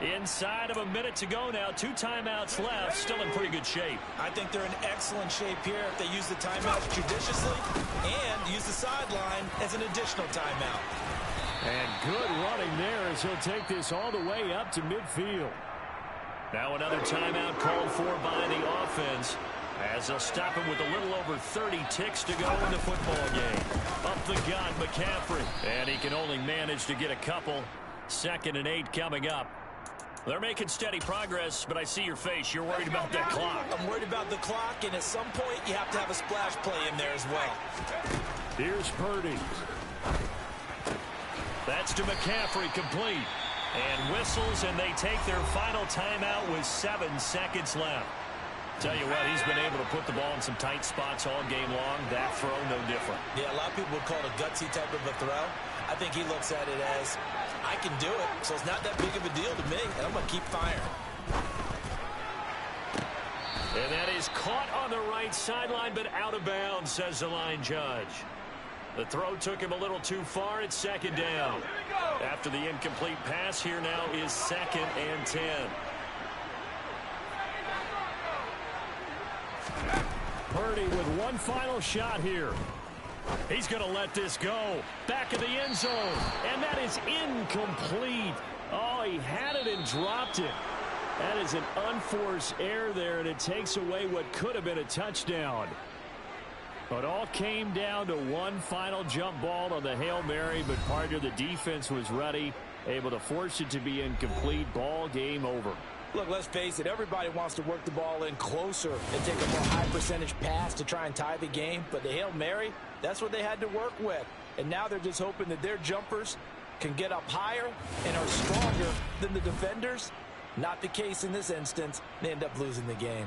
Inside of a minute to go now, 2 timeouts left, still in pretty good shape. I think they're in excellent shape here if they use the timeouts judiciously and use the sideline as an additional timeout. And good running there as he'll take this all the way up to midfield. Now another timeout called for by the offense as they'll stop him with a little over 30 ticks to go in the football game. Up the gut, McCaffrey. And he can only manage to get a couple. 2nd and 8 coming up. They're making steady progress, but I see your face. You're worried about that clock. I'm worried about the clock, and at some point, you have to have a splash play in there as well. Here's Purdy. That's to McCaffrey, complete. And whistles, and they take their final timeout with 7 seconds left. Tell you what, he's been able to put the ball in some tight spots all game long. That throw, no different. Yeah, a lot of people would call it a gutsy type of a throw. I think he looks at it as, I can do it, so it's not that big of a deal to me, and I'm going to keep firing. And that is caught on the right sideline, but out of bounds, says the line judge. The throw took him a little too far. It's 2nd down. After the incomplete pass, here now is 2nd and 10. Purdy with one final shot here. He's going to let this go. Back of the end zone. And that is incomplete. Oh, he had it and dropped it. That is an unforced error there, and it takes away what could have been a touchdown. But all came down to one final jump ball on the Hail Mary, but partner, the defense was ready, able to force it to be incomplete. Ball game over. Look, let's face it, everybody wants to work the ball in closer and take a more high percentage pass to try and tie the game. But the Hail Mary, that's what they had to work with. And now they're just hoping that their jumpers can get up higher and are stronger than the defenders. Not the case in this instance. They end up losing the game.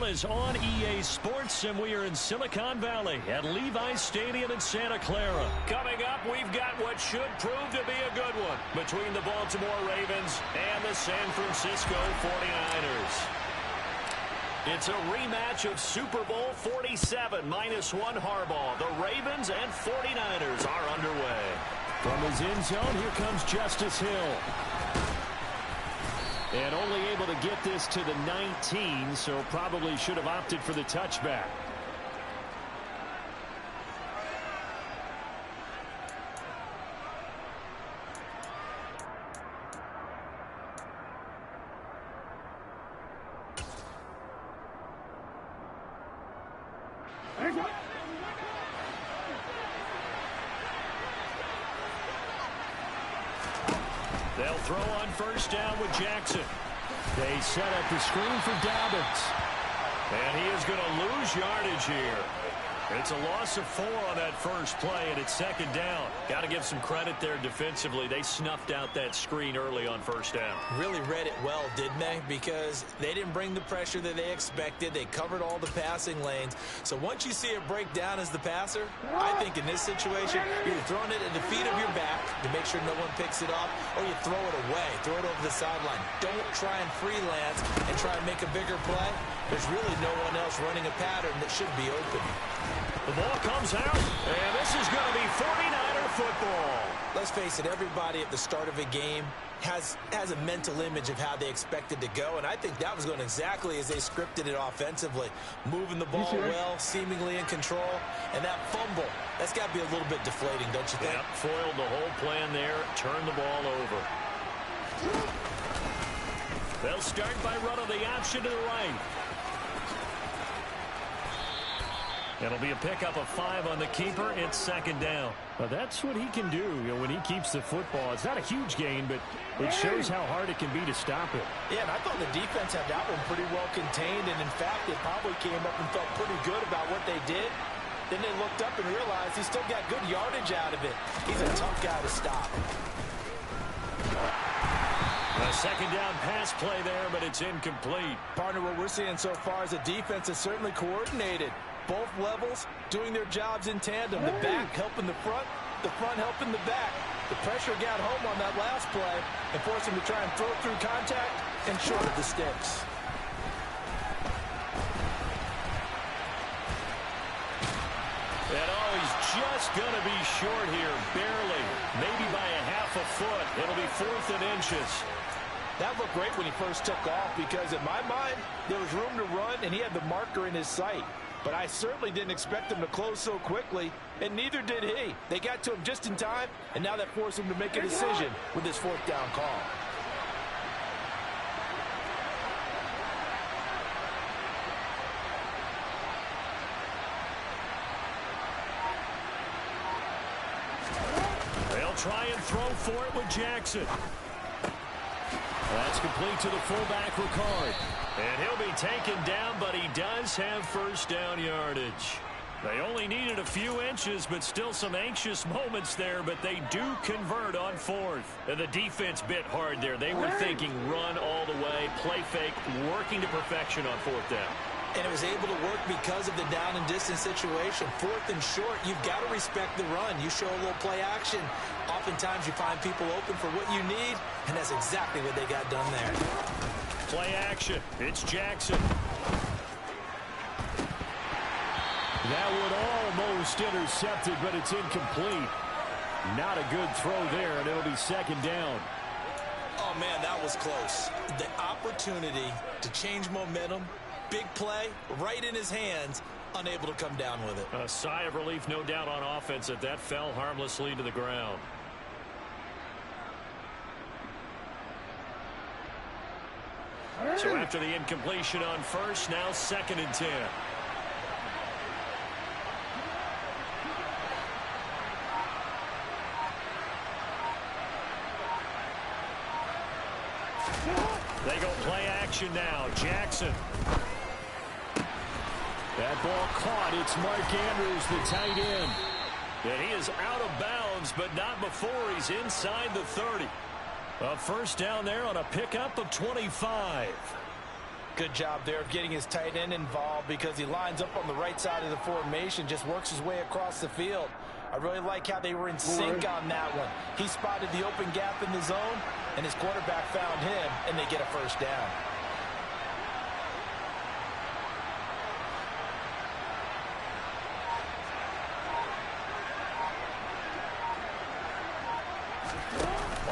is on EA Sports, and we are in Silicon Valley at Levi's Stadium in Santa Clara. Coming up, we've got what should prove to be a good one between the Baltimore Ravens and the San Francisco 49ers. It's a rematch of Super Bowl 47, -1 Harbaugh. The Ravens and 49ers are underway. From his end zone, here comes Justice Hill. And only able to get this to the 19, so probably should have opted for the touchback. They'll throw on first down with Jackson. They set up the screen for Dobbins. And he is going to lose yardage here. It's a loss of 4 on that first play, and it's second down. Got to give some credit there defensively. They snuffed out that screen early on first down. Really read it well, didn't they? Because they didn't bring the pressure that they expected. They covered all the passing lanes. So once you see it break down as the passer, I think in this situation, you're throwing it at the feet of your back to make sure no one picks it off, or you throw it away, throw it over the sideline. Don't try and freelance and try and make a bigger play. There's really no one else running a pattern that should be open. The ball comes out, and this is going to be 49er football. Let's face it, everybody at the start of a game has a mental image of how they expected to go, and I think that was going exactly as they scripted it offensively. Moving the ball well, seemingly in control, and that fumble, that's got to be a little bit deflating, don't you think? Yep, foiled the whole plan there, turned the ball over. They'll start by running the option to the right. It'll be a pickup of 5 on the keeper. It's second down. Well, that's what he can do, when he keeps the football. It's not a huge gain, but it shows how hard it can be to stop it. Yeah, and I thought the defense had that one pretty well contained, and in fact, they probably came up and felt pretty good about what they did. Then they looked up and realized he still got good yardage out of it. He's a tough guy to stop. A second down pass play there, but it's incomplete. Partner, what we're seeing so far is a defense that's certainly coordinated. Both levels doing their jobs in tandem. The back helping the front helping the back. The pressure got home on that last play and forced him to try and throw through contact and short of the sticks. And he's just going to be short here, barely, maybe by a half a foot. It'll be 4th and inches. That looked great when he first took off because in my mind, there was room to run and he had the marker in his sight. But I certainly didn't expect him to close so quickly, and neither did he. They got to him just in time, and now that forced him to make a decision with his 4th down call. They'll try and throw for it with Jackson. That's complete to the fullback, Ricard. And he'll be taken down, but he does have first down yardage. They only needed a few inches, but still some anxious moments there, but they do convert on 4th. And the defense bit hard there. They were thinking run all the way, play fake, working to perfection on 4th down. And it was able to work because of the down and distance situation. 4th and short, you've got to respect the run. You show a little play action. Oftentimes you find people open for what you need, and that's exactly what they got done there. Play action. It's Jackson. That would almost intercepted, but it's incomplete. Not a good throw there, and it'll be second down. Oh, man, that was close. The opportunity to change momentum, big play, right in his hands, unable to come down with it. A sigh of relief, no doubt, on offense that fell harmlessly to the ground. So after the incompletion on first, now 2nd and 10. They go play action now. Jackson. That ball caught. It's Mark Andrews, the tight end. And he is out of bounds, but not before he's inside the 30. A first down there on a pickup of 25. Good job there of getting his tight end involved because he lines up on the right side of the formation, just works his way across the field. I really like how they were in sync on that one. He spotted the open gap in the zone, and his quarterback found him, and they get a first down.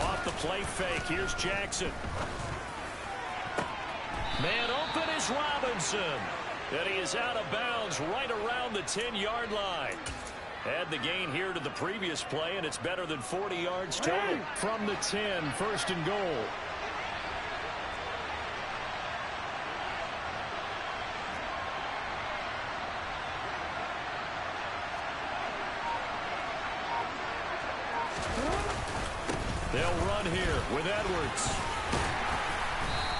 Off the play fake, here's Jackson. Man open is Robinson. And he is out of bounds right around the 10-yard line. Add the gain here to the previous play, and it's better than 40 yards total. From the 10, first and goal. They'll run here with Edwards.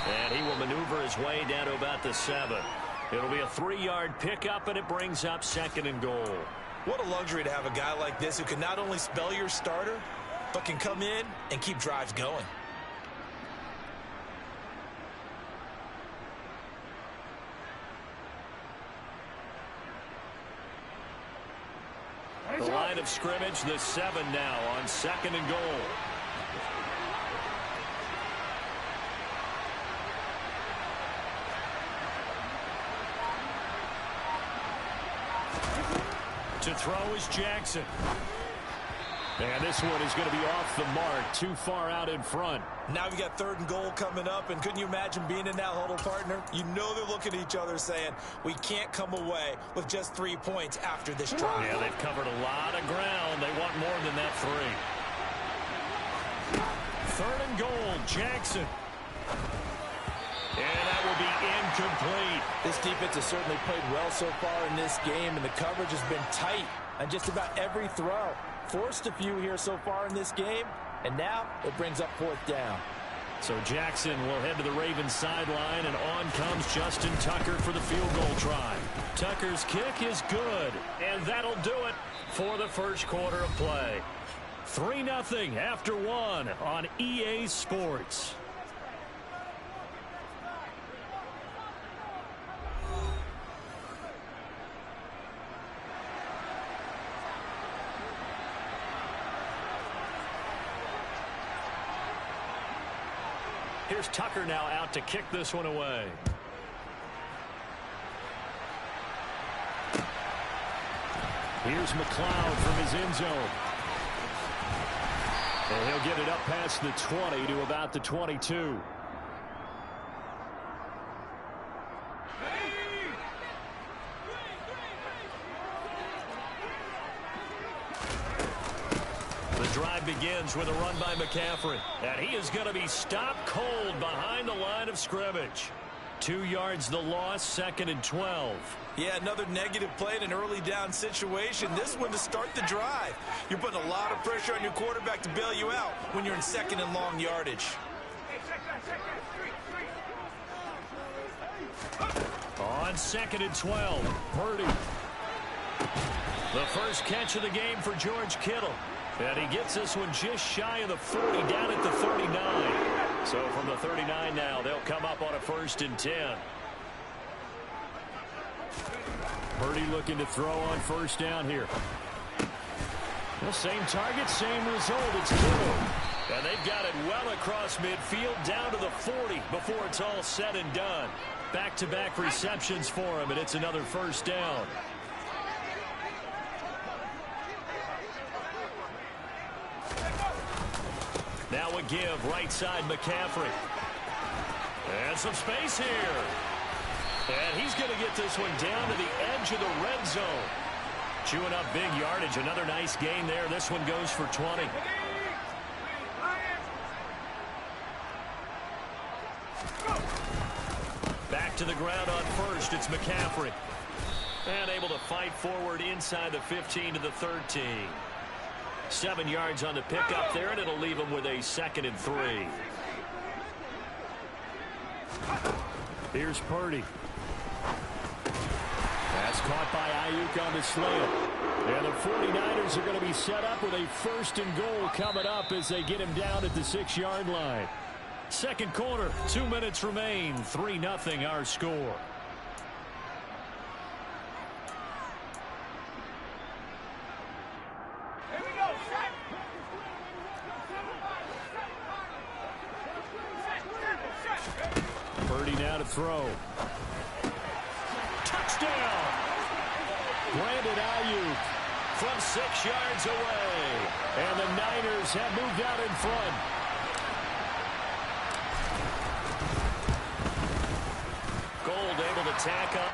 And he will maneuver his way down to about the 7. It'll be a 3-yard pickup, and it brings up second and goal. What a luxury to have a guy like this who can not only spell your starter, but can come in and keep drives going. The line of scrimmage, the 7 now on second and goal. To throw is Jackson. And this one is going to be off the mark, too far out in front. Now we got third and goal coming up, and couldn't you imagine being in that huddle, partner? You know they're looking at each other saying, we can't come away with just 3 points after this drive. Yeah, they've covered a lot of ground. They want more than that 3. Third and goal, Jackson. And that will be incomplete. This defense has certainly played well so far in this game, and the coverage has been tight on just about every throw. Forced a few here so far in this game, and now it brings up fourth down. So Jackson will head to the Ravens sideline, and on comes Justin Tucker for the field goal try. Tucker's kick is good, and that'll do it for the first quarter of play. 3-0 after 1 on EA Sports. Here's Tucker now out to kick this one away. Here's McLeod from his end zone. And he'll get it up past the 20 to about the 22. Drive begins with a run by McCaffrey, and he is going to be stopped cold behind the line of scrimmage. 2 yards the loss, second and 12. Yeah, another negative play in an early down situation. This one to start the drive. You're putting a lot of pressure on your quarterback to bail you out when you're in second and long yardage. On second and 12, Purdy. The first catch of the game for George Kittle. And he gets this one just shy of the 40, down at the 39. So from the 39 now, they'll come up on a first and 10. Purdy looking to throw on first down here. Well, same target, same result. It's Kittle. And they've got it well across midfield, down to the 40 before it's all said and done. Back-to-back receptions for him, and it's another first down. Now a give, right side McCaffrey. And some space here. And he's going to get this one down to the edge of the red zone. Chewing up big yardage. Another nice gain there. This one goes for 20. Back to the ground on first. It's McCaffrey. And able to fight forward inside the 15 to the 13. 7 yards on the pickup there, and it'll leave him with a second and 3. Here's Purdy. That's caught by Ayuk on the slant. And the 49ers are going to be set up with a first and goal coming up as they get him down at the 6-yard line. Second quarter, 2 minutes remain. 3-0 our score. Purdy now to throw. Touchdown! Brandon Ayuk from 6 yards away. And the Niners have moved out in front. Gold able to tack up.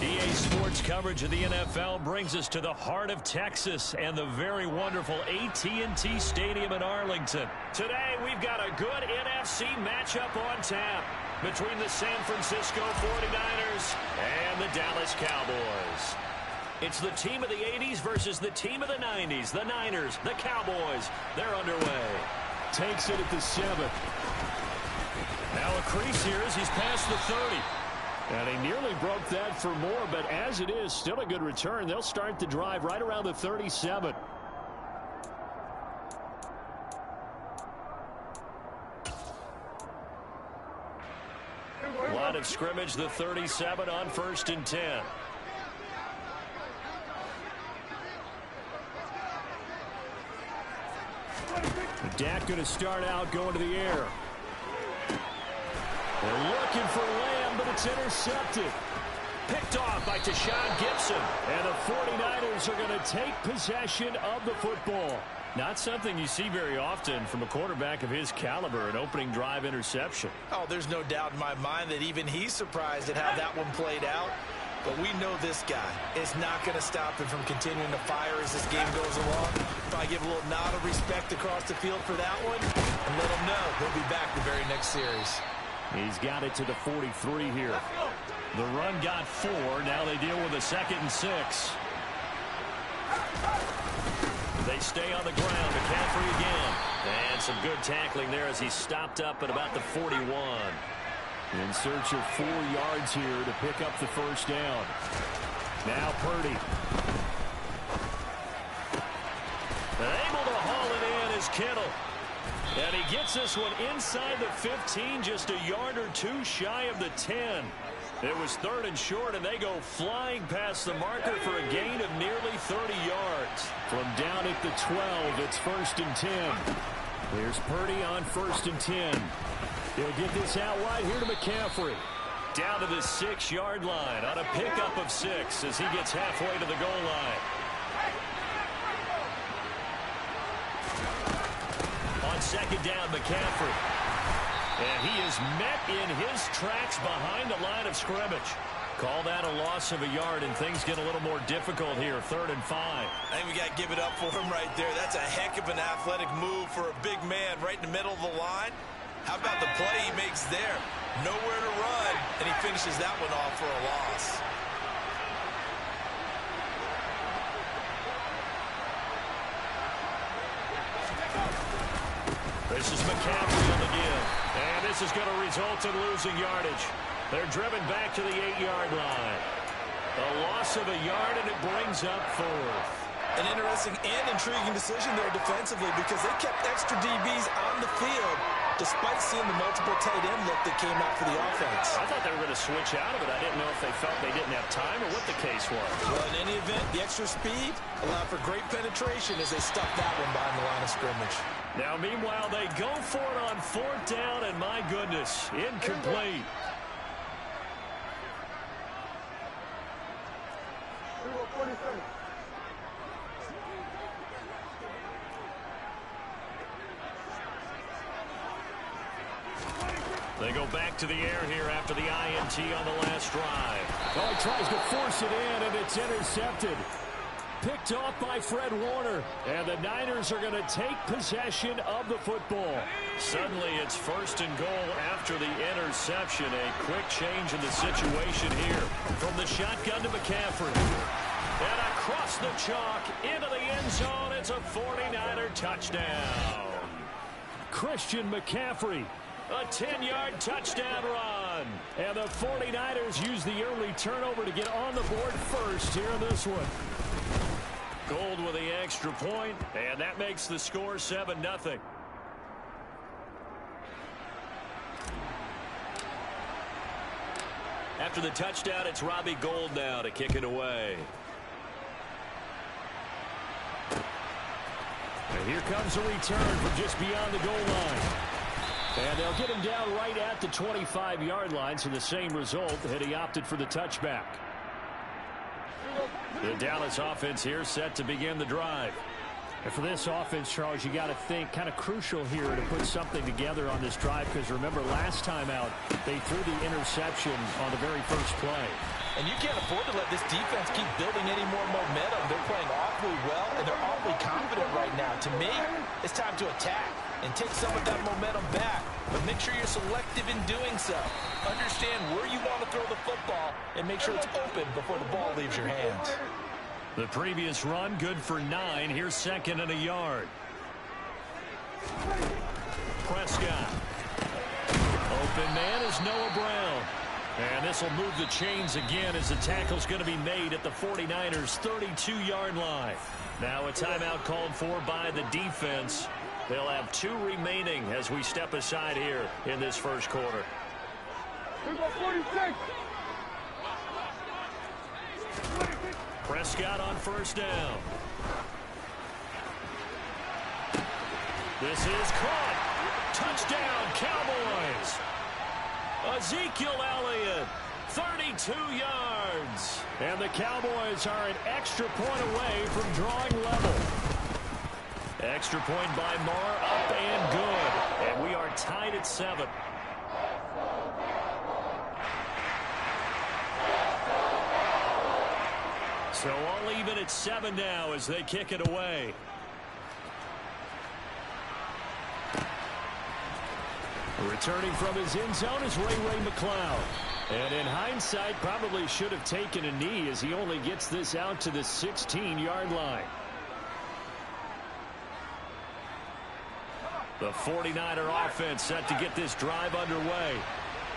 EA Sports coverage of the NFL brings us to the heart of Texas and the very wonderful AT&T Stadium in Arlington. Today, we've got a good NFC matchup on tap between the San Francisco 49ers and the Dallas Cowboys. It's the team of the 80s versus the team of the 90s. The Niners, the Cowboys, they're underway. Takes it at the 7. Now a crease here as he's past the 30. And he nearly broke that for more, but as it is, still a good return. They'll start the drive right around the 37. Line of scrimmage, the 37 on 1st and 10. Dak going to start out going to the air. They're looking for Lamb, but it's intercepted. Picked off by Tashawn Gibson. And the 49ers are going to take possession of the football. Not something you see very often from a quarterback of his caliber, an opening drive interception. Oh, there's no doubt in my mind that even he's surprised at how that one played out. But we know this guy is not going to stop him from continuing to fire as this game goes along. Probably give a little nod of respect across the field for that one and let him know he'll be back the very next series. He's got it to the 43 here. The run got 4. Now they deal with a 2nd and 6. They stay on the ground. McCaffrey again. And some good tackling there as he stopped up at about the 41. In search of 4 yards here to pick up the first down. Now Purdy. Able to haul it in is Kittle. And he gets this one inside the 15, just a yard or 2 shy of the 10. It was 3rd and short, and they go flying past the marker for a gain of nearly 30 yards. From down at the 12, it's 1st and 10. Here's Purdy on 1st and 10. He'll get this out wide here to McCaffrey. Down to the 6-yard line on a pickup of 6 as he gets halfway to the goal line. On 2nd down, McCaffrey. And he is met in his tracks behind the line of scrimmage. Call that a loss of a yard, and things get a little more difficult here. 3rd and 5. I think we got to give it up for him right there. That's a heck of an athletic move for a big man right in the middle of the line. How about the play he makes there? Nowhere to run, and he finishes that one off for a loss. This is McCaffrey on the give. And this is going to result in losing yardage. They're driven back to the 8-yard line. A loss of a yard, and it brings up 4th. An interesting and intriguing decision there defensively because they kept extra DBs on the field despite seeing the multiple tight end look that came out for the offense. I thought they were going to switch out of it. I didn't know if they felt they didn't have time or what the case was. Well, in any event, the extra speed allowed for great penetration as they stuffed that one behind the line of scrimmage. Now, meanwhile, they go for it on 4th down, and my goodness, incomplete. They go back to the air here after the INT on the last drive. Oh, he tries to force it in, and it's intercepted. Picked off by Fred Warner. And the Niners are going to take possession of the football. Suddenly, it's 1st and goal after the interception. A quick change in the situation here. From the shotgun to McCaffrey. And across the chalk into the end zone. It's a 49er touchdown. Christian McCaffrey. A 10-yard touchdown run. And the 49ers use the early turnover to get on the board first here in this one. Gold with the extra point, and that makes the score 7-0. After the touchdown, it's Robbie Gould now to kick it away. And here comes a return from just beyond the goal line. And they'll get him down right at the 25-yard line, so the same result had he opted for the touchback. The Dallas offense here set to begin the drive. And for this offense, Charles, you got to think kind of crucial here to put something together on this drive, because remember last time out they threw the interception on the very first play. And you can't afford to let this defense keep building any more momentum. They're playing awfully well, and they're awfully confident right now. To me, it's time to attack and take some of that momentum back. But make sure you're selective in doing so. Understand where you want to throw the football and make sure it's open before the ball leaves your hands. The previous run, good for 9. Here's 2nd and a yard. Prescott. Open man is Noah Brown. And this will move the chains again as the tackle's going to be made at the 49ers' 32-yard line. Now a timeout called for by the defense. They'll have 2 remaining as we step aside here in this first quarter. Prescott on 1st down. This is caught. Touchdown, Cowboys. Ezekiel Elliott, 32 yards. And the Cowboys are an extra point away from drawing level. Extra point by Marr, up and good. And we are tied at 7. So all even at 7 now as they kick it away. Returning from his end zone is Ray McCloud. And in hindsight, probably should have taken a knee as he only gets this out to the 16-yard line. The 49er offense set to get this drive underway.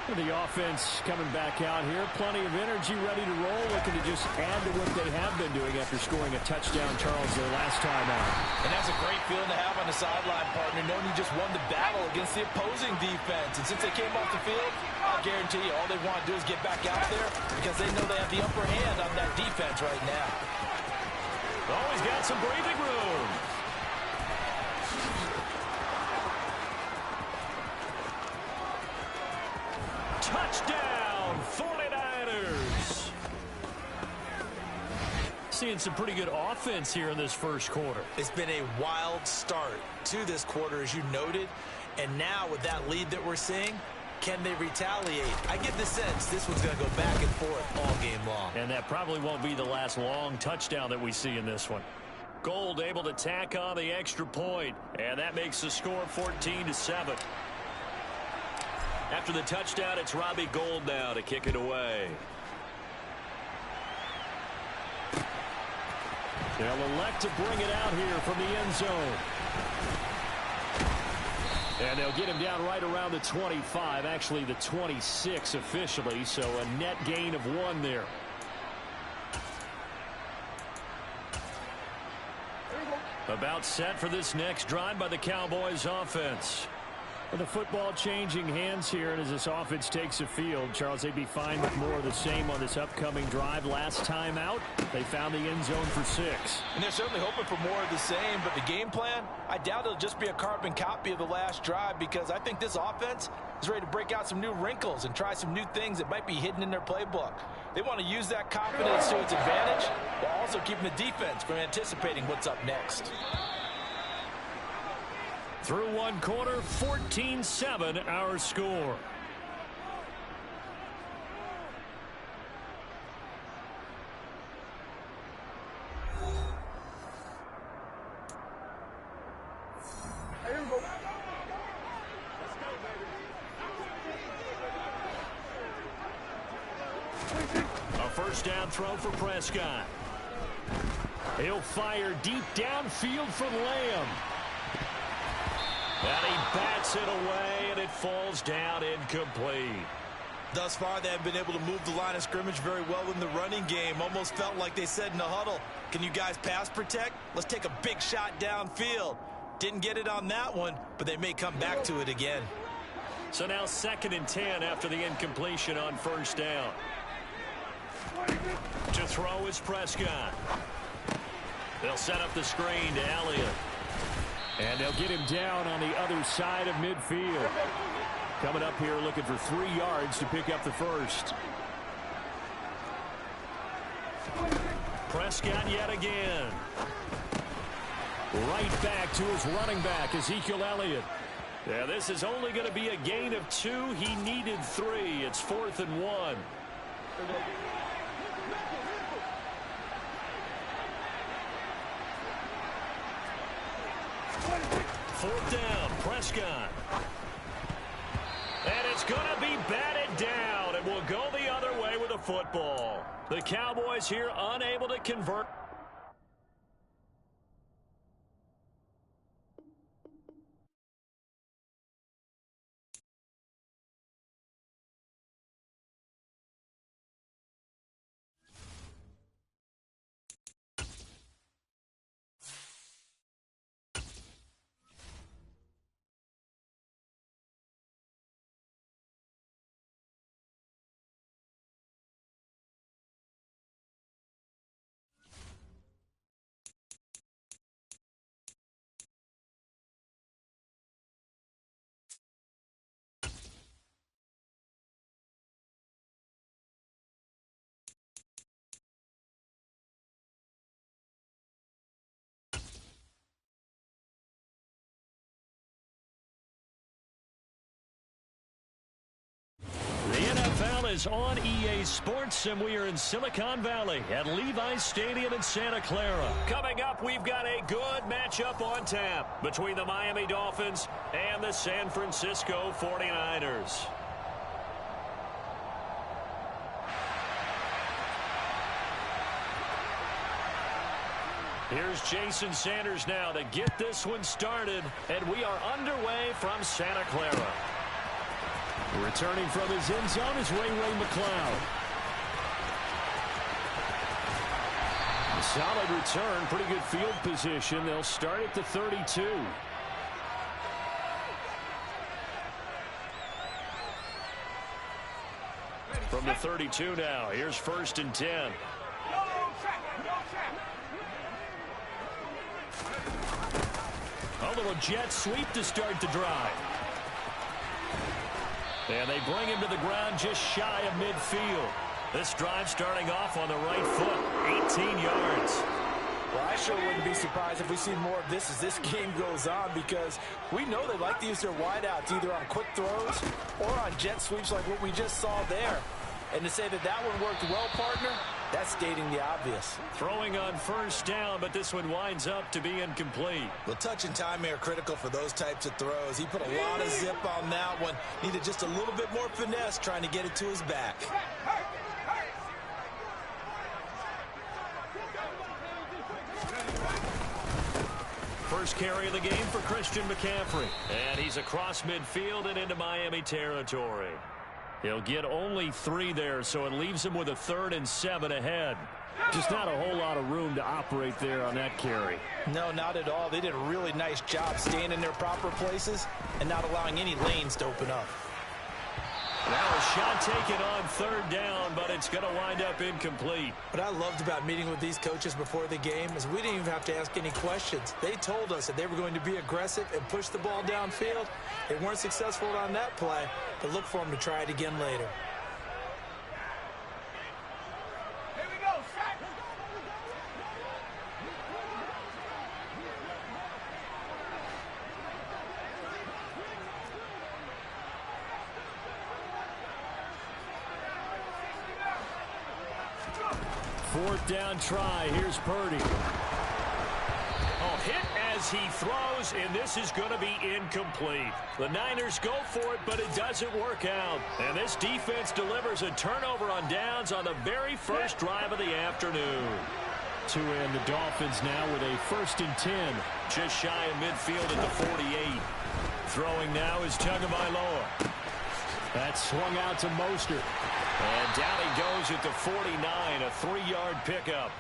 The offense coming back out here. Plenty of energy, ready to roll, looking to just add to what they have been doing after scoring a touchdown, Charles, their last time out. And that's a great feeling to have on the sideline, partner, knowing you just won the battle against the opposing defense. And since they came off the field, I guarantee you all they want to do is get back out there because they know they have the upper hand on that defense right now. Always got some breathing room. Touchdown, 49ers. Seeing some pretty good offense here in this first quarter. It's been a wild start to this quarter, as you noted. And now with that lead that we're seeing, can they retaliate? I get the sense this one's going to go back and forth all game long. And that probably won't be the last long touchdown that we see in this one. Gould able to tack on the extra point. And that makes the score 14-7. After the touchdown, it's Robbie Gould now to kick it away. They'll elect to bring it out here from the end zone. And they'll get him down right around the 25, actually the 26 officially, so a net gain of 1 there. About set for this next drive by the Cowboys offense. With the football changing hands here, and as this offense takes the field, Charles, they'd be fine with more of the same on this upcoming drive. Last time out, they found the end zone for 6. And they're certainly hoping for more of the same, but the game plan, I doubt it'll just be a carbon copy of the last drive, because I think this offense is ready to break out some new wrinkles and try some new things that might be hidden in their playbook. They want to use that confidence to its advantage, while also keeping the defense from anticipating what's up next. Through one quarter, 14-7 our score. A first down throw for Prescott. He'll fire deep downfield for Lamb. And he bats it away, and it falls down incomplete. Thus far, they have been able to move the line of scrimmage very well in the running game. Almost felt like they said in the huddle, can you guys pass protect? Let's take a big shot downfield. Didn't get it on that one, but they may come back to it again. So now 2nd and 10 after the incompletion on first down. To throw is Prescott. They'll set up the screen to Elliott. And they'll get him down on the other side of midfield. Coming up here looking for 3 yards to pick up the first. Prescott yet again. Right back to his running back, Ezekiel Elliott. Yeah, this is only going to be a gain of 2. He needed 3. It's 4th and 1. Fourth down, Prescott. And it's going to be batted down. It will go the other way with the football. The Cowboys here unable to convert. The NFL is on EA Sports, and we are in Silicon Valley at Levi's Stadium in Santa Clara. Coming up, we've got a good matchup on tap between the Miami Dolphins and the San Francisco 49ers. Here's Jason Sanders now to get this one started, and we are underway from Santa Clara. Returning from his end zone is Ray McCloud. A solid return, pretty good field position. They'll start at the 32. From the 32 now, here's 1st and 10. A little jet sweep to start the drive. And they bring him to the ground just shy of midfield. This drive starting off on the right foot, 18 yards. Well, I sure wouldn't be surprised if we see more of this as this game goes on, because we know they like to use their wideouts either on quick throws or on jet sweeps like what we just saw there. And to say that that one worked well, partner, that's stating the obvious. Throwing on first down, but this one winds up to be incomplete. Well, touch and timing are critical for those types of throws. He put a lot of zip on that one. Needed just a little bit more finesse trying to get it to his back. First carry of the game for Christian McCaffrey. And he's across midfield and into Miami territory. He'll get only 3 there, so it leaves him with a 3rd and 7 ahead. Just not a whole lot of room to operate there on that carry. No, not at all. They did a really nice job staying in their proper places and not allowing any lanes to open up. Now a shot taken on third down, but it's going to wind up incomplete. What I loved about meeting with these coaches before the game is we didn't even have to ask any questions. They told us that they were going to be aggressive and push the ball downfield. They weren't successful on that play, but look for them to try it again later. Here we go, sack. Fourth down try. Here's Purdy. Oh, hit as he throws, and this is going to be incomplete. The Niners go for it, but it doesn't work out. And this defense delivers a turnover on downs on the very first drive of the afternoon. To end the Dolphins now with a 1st and 10. Just shy of midfield at the 48. Throwing now is Tagovailoa. That's swung out to Mostert. And down he goes at the 49, a 3-yard pickup.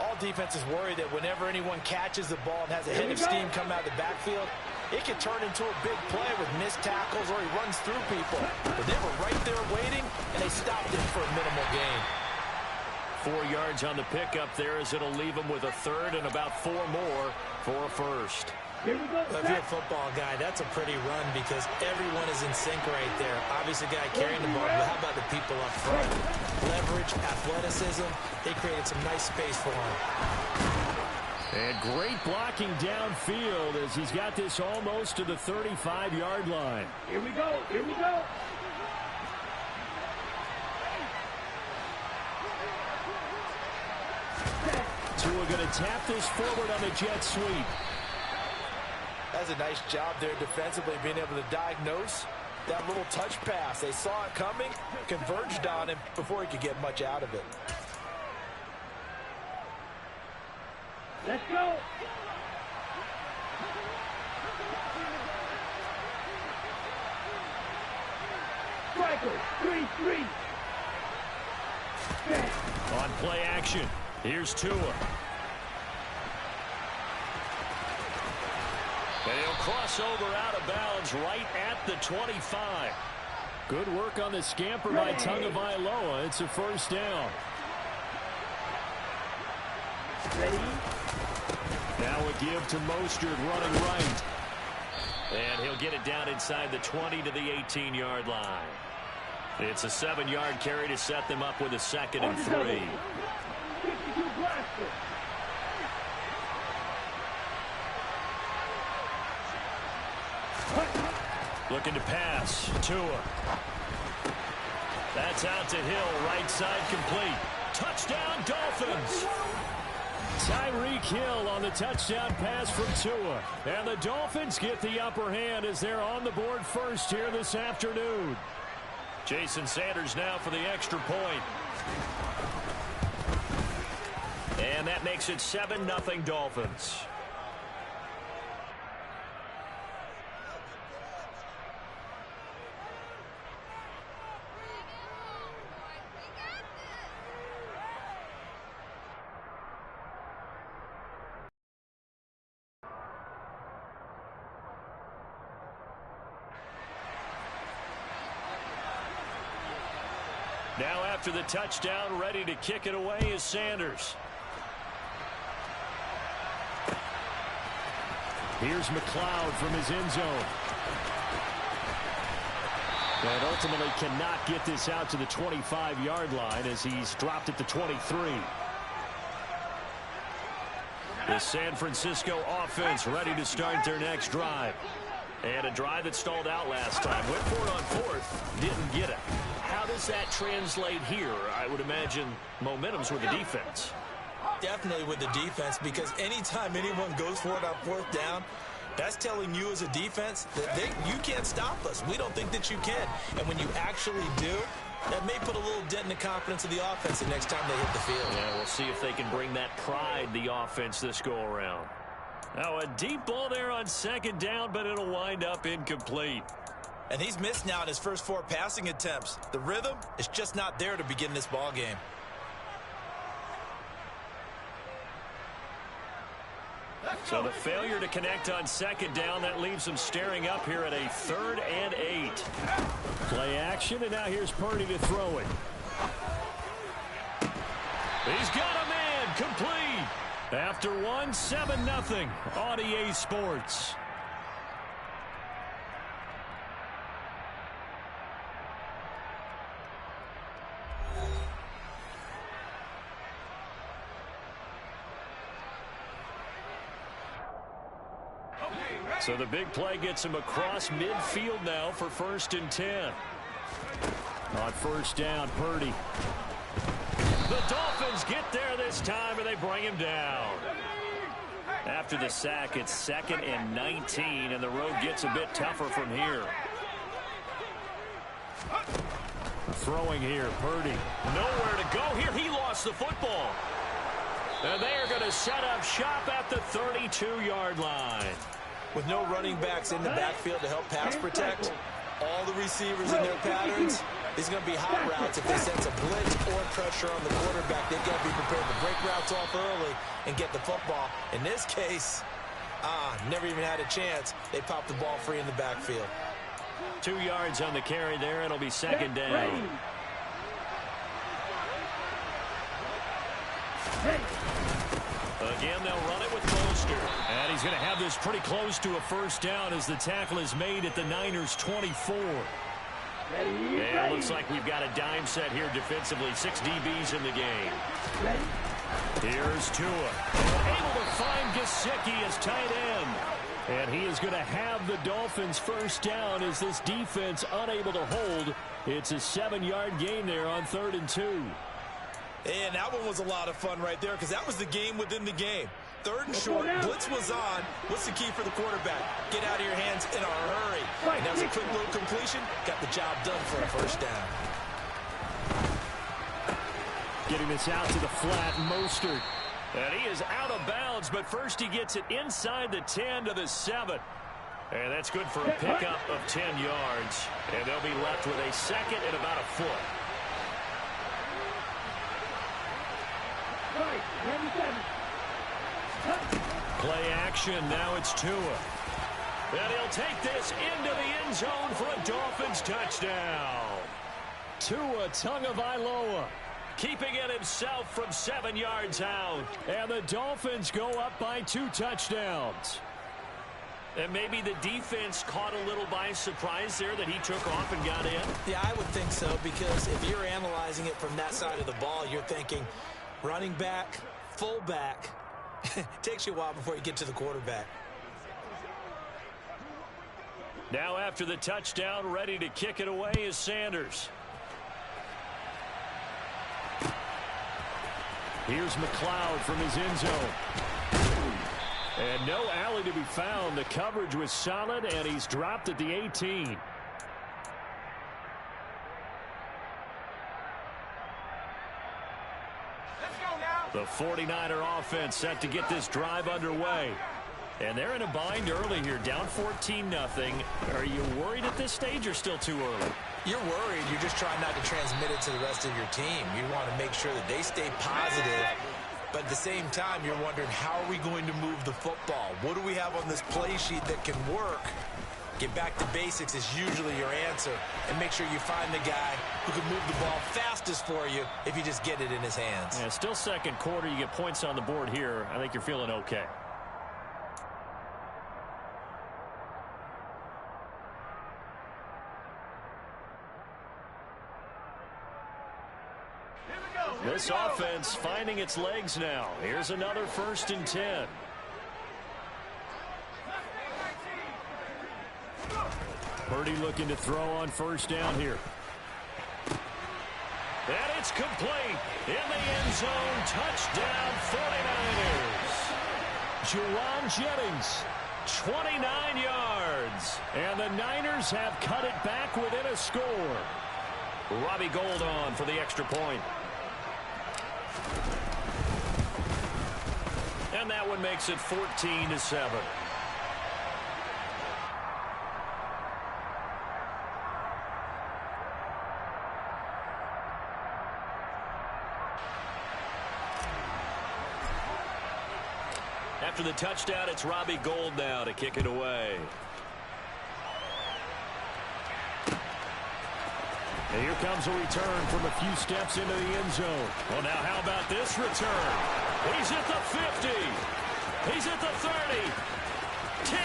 All defenses worry that whenever anyone catches the ball and has a hit of steam come out of the backfield, it can turn into a big play with missed tackles or he runs through people. But they were right there waiting, and they stopped him for a minimal gain. 4 yards on the pickup there as it'll leave him with a third and about 4 more for a first. Here we go. If you're a football guy, that's a pretty run because everyone is in sync right there. Obviously, the guy carrying the ball, but how about the people up front? Leverage, athleticism, they created some nice space for him. And great blocking downfield as he's got this almost to the 35-yard line. Here we go. Here we go. Tua going to tap this forward on the jet sweep. That's a nice job there defensively, being able to diagnose that little touch pass. They saw it coming, converged on him before he could get much out of it. Let's go. Striker, 3-3. On play action, here's Tua. And he'll cross over out of bounds right at the 25. Good work on the scamper by Tagovailoa. It's a first down. Ready? Now a give to Mostert running right. And he'll get it down inside the 20 to the 18-yard line. It's a 7-yard carry to set them up with a 2nd and 3. 52 blaster. Looking to pass. Tua. That's out to Hill. Right side complete. Touchdown, Dolphins. Tyreek Hill on the touchdown pass from Tua. And the Dolphins get the upper hand as they're on the board first here this afternoon. Jason Sanders now for the extra point. And that makes it 7-0 Dolphins. Now after the touchdown, ready to kick it away is Sanders. Here's McLeod from his end zone. And ultimately cannot get this out to the 25-yard line as he's dropped at the 23. The San Francisco offense ready to start their next drive. And a drive that stalled out last time. Went for it on 4th. Didn't get it. How does that translate here? I would imagine momentum's with the defense. Definitely with the defense, because anytime anyone goes for it on 4th down, that's telling you as a defense that you can't stop us. We don't think that you can. And when you actually do, that may put a little dent in the confidence of the offense the next time they hit the field. Yeah, we'll see if they can bring that pride, the offense, this go-around. Now a deep ball there on 2nd down, but it'll wind up incomplete. And he's missed now in his first 4 passing attempts. The rhythm is just not there to begin this ball game. So the failure to connect on second down, that leaves them staring up here at a 3rd and 8. Play action, and now here's Purdy to throw it. He's got a man, complete. After one, 7-0 on EA Sports. So the big play gets him across midfield now for 1st and 10. On 1st down, Purdy. The Dolphins get there this time, and they bring him down. After the sack, it's 2nd and 19, and the road gets a bit tougher from here. Throwing here, Purdy. Nowhere to go here. He lost the football. And they are going to set up shop at the 32-yard line. With no running backs in the backfield to help pass protect, all the receivers in their patterns, these are going to be hot routes. If they sense a blitz or pressure on the quarterback, they've got to be prepared to break routes off early and get the football. In this case, never even had a chance. They popped the ball free in the backfield. 2 yards on the carry there. It'll be 2nd down. Again, they'll run it with Mostert. And he's going to have this pretty close to a 1st down as the tackle is made at the Niners' 24. And it looks like we've got a dime set here defensively. 6 DBs in the game. Here's Tua. Able to find Gesicki as tight end. And he is going to have the Dolphins' 1st down as this defense unable to hold. It's a 7-yard gain there on 3rd and 2. And that one was a lot of fun right there because that was the game within the game. 3rd and short, blitz was on. What's the key for the quarterback? Get out of your hands in a hurry. And that's a quick little completion. Got the job done for a 1st down. Getting this out to the flat, Mostert. And he is out of bounds, but first he gets it inside the 10 to the 7. And that's good for a pickup of 10 yards. And they'll be left with a 2nd and about a foot. Play action. Now it's Tua. And he'll take this into the end zone for a Dolphins touchdown. Tua Tagovailoa keeping it himself from 7 yards out. And the Dolphins go up by 2 touchdowns. And maybe the defense caught a little by surprise there that he took off and got in. Yeah, I would think so, because if you're analyzing it from that side of the ball, you're thinking running back, fullback. It takes you a while before you get to the quarterback. Now after the touchdown, ready to kick it away is Sanders. Here's McLeod from his end zone. And no alley to be found. The coverage was solid, and he's dropped at the 18. The 49er offense set to get this drive underway. And they're in a bind early here, down 14-0. Are you worried at this stage or still too early? You're worried. You're just trying not to transmit it to the rest of your team. You want to make sure that they stay positive. But at the same time, you're wondering, how are we going to move the football? What do we have on this play sheet that can work? Get back to basics is usually your answer. And make sure you find the guy who can move the ball fastest for you if you just get it in his hands. Yeah, still second quarter. You get points on the board here. I think you're feeling okay. This offense finding its legs now. Here's another 1st and 10. Purdy looking to throw on 1st down here. And it's complete. In the end zone, touchdown 49ers. Juwan Jennings, 29 yards. And the Niners have cut it back within a score. Robbie Gould on for the extra point. And that one makes it 14-7. After the touchdown, it's Robbie Gould now to kick it away. And here comes a return from a few steps into the end zone. Well, now how about this return? He's at the 50. He's at the 30. 10.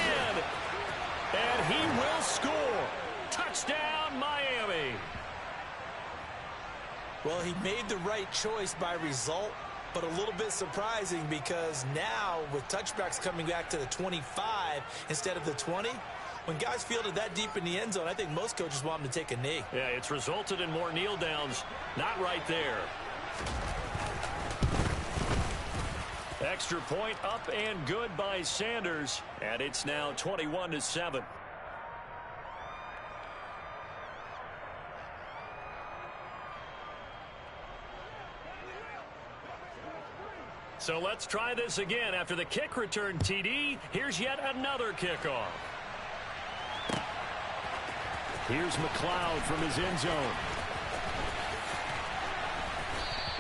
And he will score. Touchdown, Miami. Well, he made the right choice by result, but a little bit surprising because now with touchbacks coming back to the 25 instead of the 20, when guys fielded that deep in the end zone, I think most coaches want them to take a knee. Yeah, it's resulted in more kneel downs. Not right there. Extra point up and good by Sanders, and it's now 21-7. So let's try this again. After the kick return TD, here's yet another kickoff. Here's McLeod from his end zone.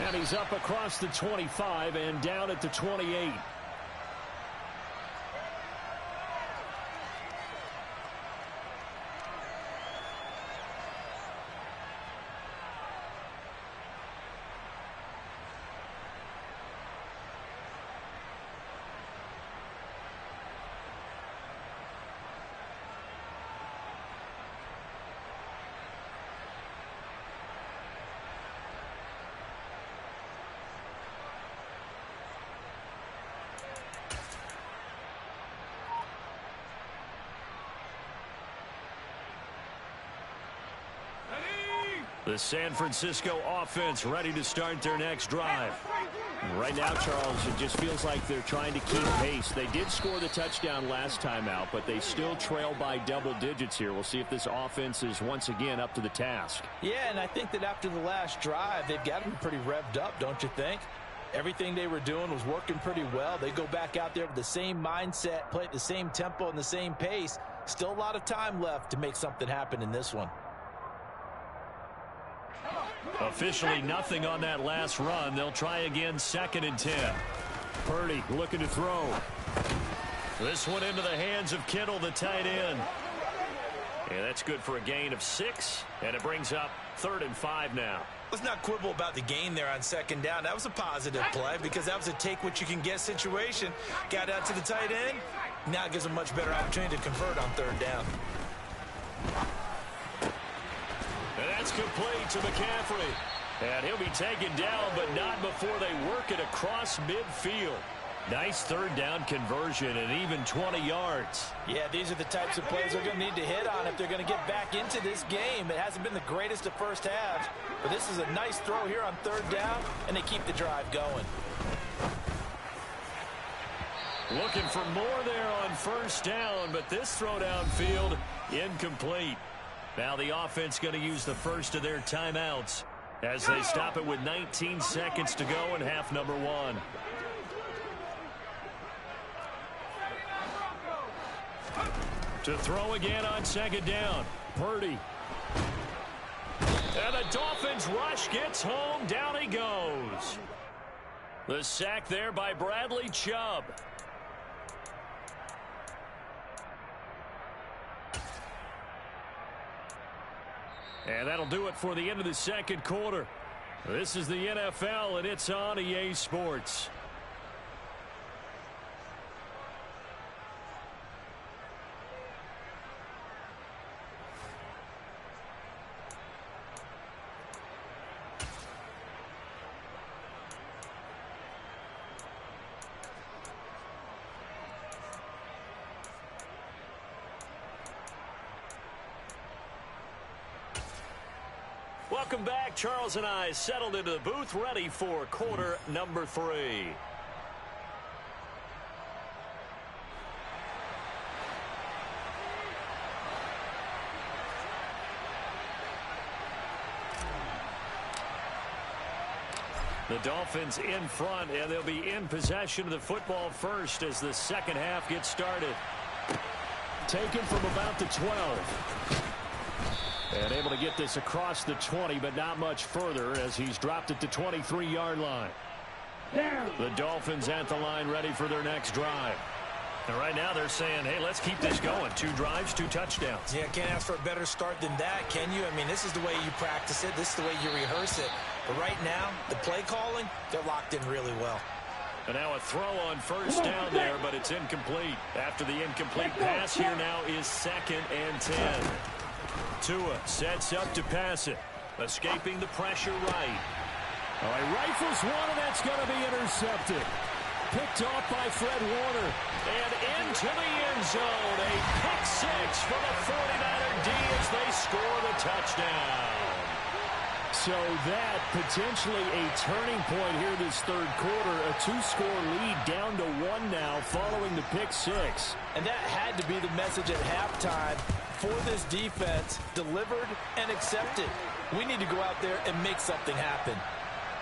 And he's up across the 25 and down at the 28. The San Francisco offense ready to start their next drive. Right now, Charles, it just feels like they're trying to keep pace. They did score the touchdown last time out, but they still trail by double digits here. We'll see if this offense is once again up to the task. Yeah, and I think that after the last drive, they've got to be pretty revved up, don't you think? Everything they were doing was working pretty well. They go back out there with the same mindset, play at the same tempo and the same pace. Still a lot of time left to make something happen in this one. Officially nothing on that last run. They'll try again, 2nd and 10. Purdy looking to throw. This one into the hands of Kittle, the tight end. Yeah, that's good for a gain of 6, and it brings up 3rd and 5 now. Let's not quibble about the gain there on 2nd down. That was a positive play because that was a take-what-you-can-get situation. Got out to the tight end. Now it gives them a much better opportunity to convert on 3rd down. And that's complete to McCaffrey. And he'll be taken down, but not before they work it across midfield. Nice 3rd down conversion and even 20 yards. Yeah, these are the types of plays they're going to need to hit on if they're going to get back into this game. It hasn't been the greatest of first halves, but this is a nice throw here on 3rd down, and they keep the drive going. Looking for more there on 1st down, but this throw downfield incomplete. Now the offense going to use the first of their timeouts as they stop it with 19 seconds to go in half number 1. To throw again on 2nd down. Purdy. And the Dolphins rush gets home. Down he goes. The sack there by Bradley Chubb. And that'll do it for the end of the 2nd quarter. This is the NFL, and it's on EA Sports. Welcome back. Charles and I settled into the booth, ready for quarter number 3. The Dolphins in front, and they'll be in possession of the football first as the 2nd half gets started. Taken from about the 12. And able to get this across the 20, but not much further as he's dropped it to 23-yard line. Down. The Dolphins at the line ready for their next drive. And right now they're saying, hey, let's keep this going. 2 drives, 2 touchdowns. Yeah, can't ask for a better start than that, can you? I mean, this is the way you practice it. This is the way you rehearse it. But right now, the play calling, they're locked in really well. And now a throw on first down there, but it's incomplete. After the incomplete pass, here now is 2nd and 10. Tua sets up to pass it. Escaping the pressure right. All right, rifles one, and that's going to be intercepted. Picked off by Fred Warner. And into the end zone. A pick 6 for the 49er D as they score the touchdown. So that potentially a turning point here this third quarter. A 2-score lead down to 1 now following the pick 6. And that had to be the message at halftime for this defense. Delivered and accepted. We need to go out there and make something happen.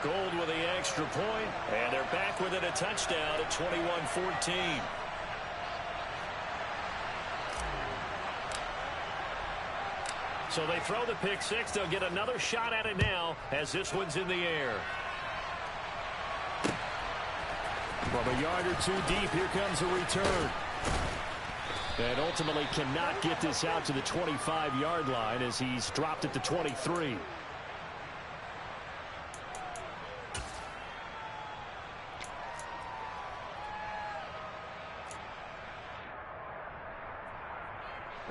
Gold with the extra point, and they're back within a touchdown at 21-14. So they throw the pick 6. They'll get another shot at it now as this one's in the air. From a yard or 2 deep, here comes a return. And ultimately cannot get this out to the 25-yard line as he's dropped at the 23.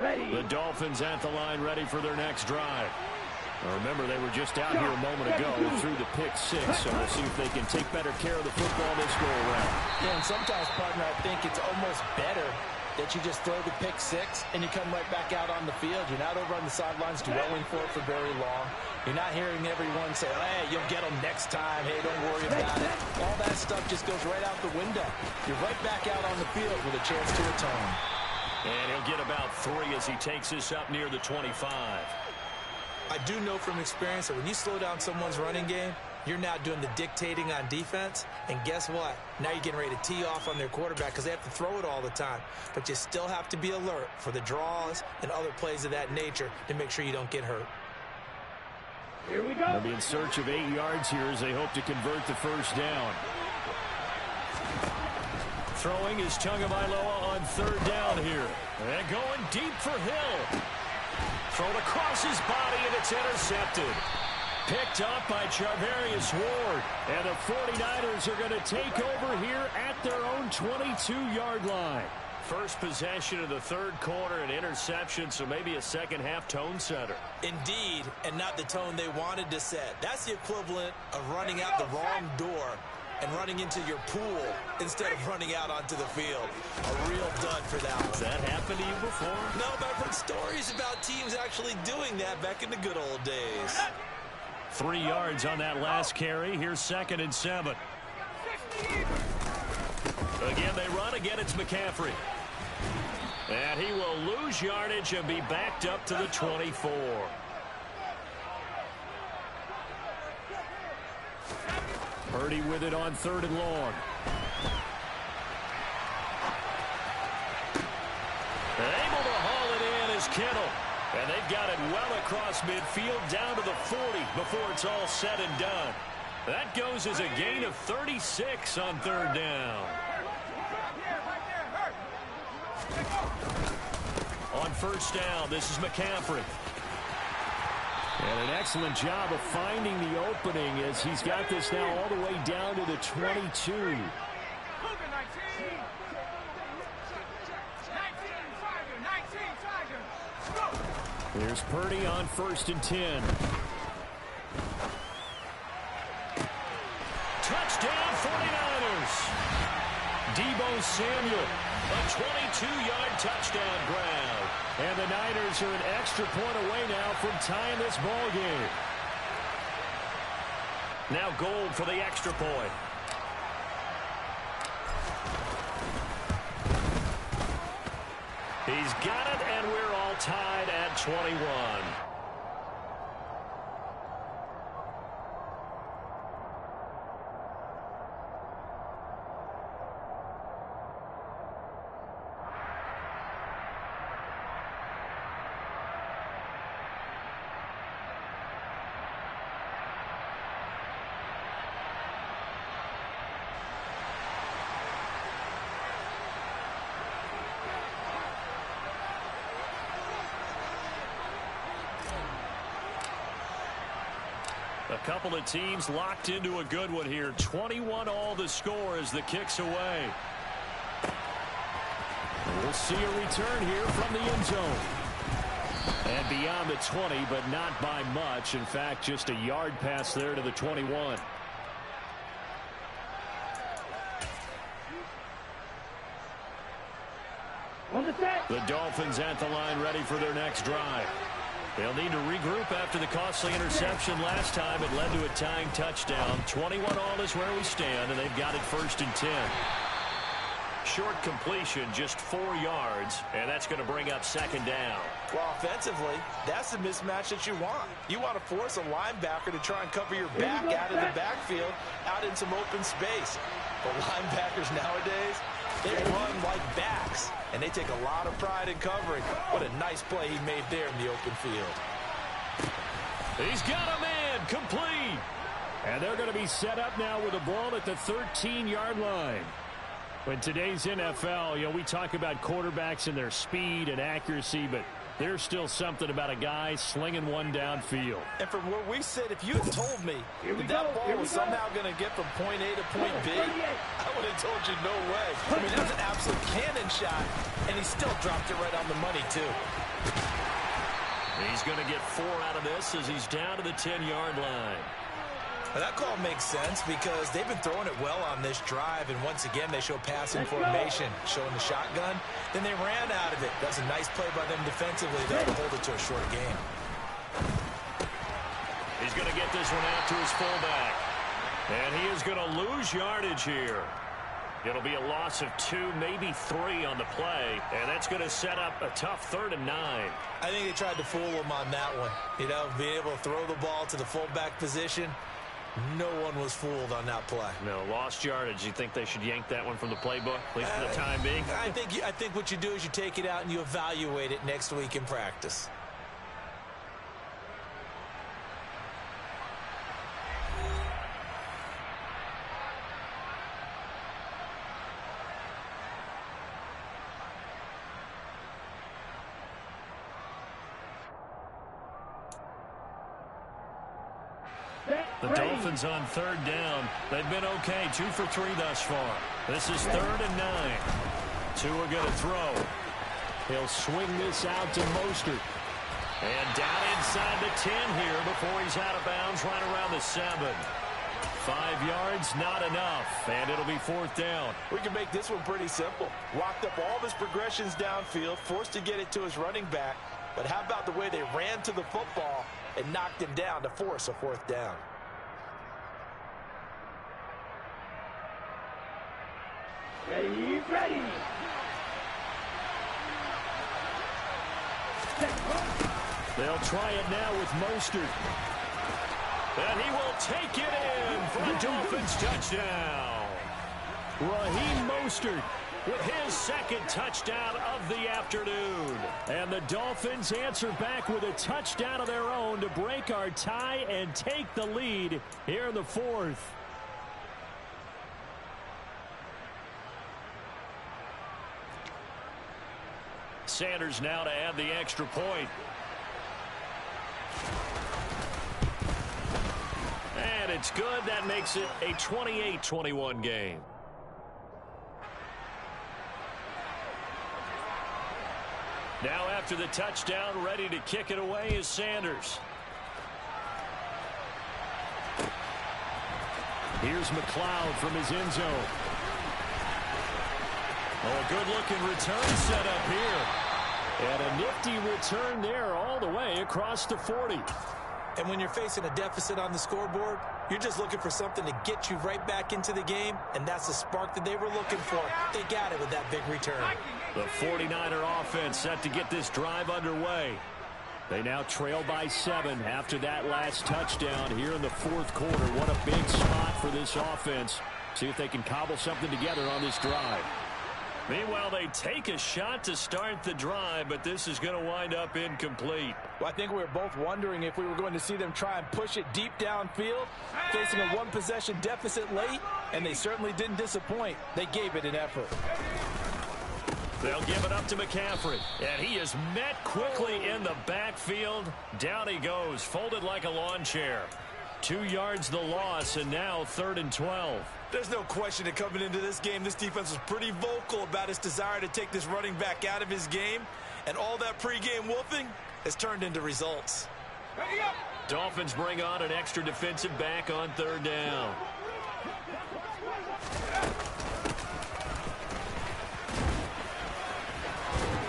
Ready. The Dolphins at the line ready for their next drive. Now remember, they were just out here a moment ago through the pick 6, so we'll see if they can take better care of the football this go-around. Yeah, and sometimes, partner, I think it's almost better that you just throw the pick 6 and you come right back out on the field. You're not over on the sidelines dwelling for it for very long. You're not hearing everyone say, hey, you'll get them next time. Hey, don't worry about it. All that stuff just goes right out the window. You're right back out on the field with a chance to atone. And he'll get about 3 as he takes this up near the 25. I do know from experience that when you slow down someone's running game, you're now doing the dictating on defense. And guess what? Now you're getting ready to tee off on their quarterback because they have to throw it all the time. But you still have to be alert for the draws and other plays of that nature to make sure you don't get hurt. Here we go. They'll be in search of 8 yards here as they hope to convert the first down. Throwing is Tagovailoa on 3rd down here. And going deep for Hill. Thrown across his body, and it's intercepted. Picked up by Charvarius Ward. And the 49ers are going to take over here at their own 22-yard line. First possession of the third quarter, an interception, so maybe a second-half tone setter. Indeed, and not the tone they wanted to set. That's the equivalent of running out the wrong door and running into your pool instead of running out onto the field. A real dud for that one. Has that happened to you before? No, but I've heard stories about teams actually doing that back in the good old days. 3 yards on that last carry. Here's 2nd and 7. Again, they run. Again, it's McCaffrey. And he will lose yardage and be backed up to the 24. Purdy with it on 3rd and long. Able to haul it in is Kittle. And they've got it well across midfield down to the 40 before it's all said and done. That goes as a gain of 36 on 3rd down. On 1st down, this is McCaffrey. And an excellent job of finding the opening as he's got this now all the way down to the 22. Here's Purdy on 1st and 10. Touchdown 49ers. Deebo Samuel, a 22-yard touchdown grab. And the Niners are an extra point away now from tying this ball game. Now Gold for the extra point. He's got it, and we're all tied at 21. A couple of teams locked into a good one here. 21 all the score as the kick's away. We'll see a return here from the end zone. And beyond the 20, but not by much. In fact, just a yard pass there to the 21. The Dolphins at the line ready for their next drive. They'll need to regroup after the costly interception last time. It led to a tying touchdown. 21 all is where we stand, and they've got it 1st and 10. Short completion, just 4 yards, and that's going to bring up 2nd down. Well, offensively, that's the mismatch that you want. You want to force a linebacker to try and cover your back out of the backfield, out in some open space. But linebackers nowadays, they run like backs, and they take a lot of pride in covering. What a nice play he made there in the open field. He's got a man, complete. And they're going to be set up now with the ball at the 13-yard line. In today's NFL, we talk about quarterbacks and their speed and accuracy, but there's still something about a guy slinging one downfield. And from where we sit, if you had told me that ball was somehow going to get from point A to point B, I would have told you no way. I mean, that was an absolute cannon shot, and he still dropped it right on the money, too. He's going to get 4 out of this as he's down to the 10-yard line. Well, that call makes sense because they've been throwing it well on this drive, and once again they show passing formation, showing the shotgun. Then they ran out of it. That's a nice play by them defensively, though, to hold it to a short game. He's going to get this one out to his fullback. And he is going to lose yardage here. It'll be a loss of 2, maybe 3 on the play, and that's going to set up a tough 3rd and 9. I think they tried to fool him on that one. Being able to throw the ball to the fullback position. No one was fooled on that play. No, lost yardage. You think they should yank that one from the playbook, at least for the time being? I think what you do is you take it out and you evaluate it next week in practice. The Dolphins on 3rd down. They've been okay. 2 for 3 thus far. This is 3rd and 9. 2 are going to throw. He'll swing this out to Mostert. And down inside the 10 here before he's out of bounds right around the 7. 5 yards, not enough. And it'll be 4th down. We can make this one pretty simple. Walked up all of his progressions downfield, forced to get it to his running back. But how about the way they ran to the football and knocked him down to force a 4th down? Ready. They'll try it now with Mostert. And he will take it in for a Dolphins touchdown. Raheem Mostert with his 2nd touchdown of the afternoon. And the Dolphins answer back with a touchdown of their own to break our tie and take the lead here in the 4th. Sanders now to add the extra point. And it's good. That makes it a 28-21 game. Now after the touchdown, ready to kick it away is Sanders. Here's McLeod from his end zone. Oh, a good-looking return set up here. And a nifty return there all the way across the 40. And when you're facing a deficit on the scoreboard, you're just looking for something to get you right back into the game, and that's the spark that they were looking for. They got it with that big return. The 49er offense set to get this drive underway. They now trail by 7 after that last touchdown here in the 4th quarter. What a big spot for this offense. See if they can cobble something together on this drive. Meanwhile, they take a shot to start the drive, but this is going to wind up incomplete. Well, I think we were both wondering if we were going to see them try and push it deep downfield, facing a one-possession deficit late, and they certainly didn't disappoint. They gave it an effort. They'll give it up to McCaffrey, and he is met quickly in the backfield. Down he goes, folded like a lawn chair. 2 yards the loss, and now 3rd and 12. There's no question that coming into this game, this defense was pretty vocal about its desire to take this running back out of his game, and all that pregame wolfing has turned into results. Dolphins bring on an extra defensive back on 3rd down.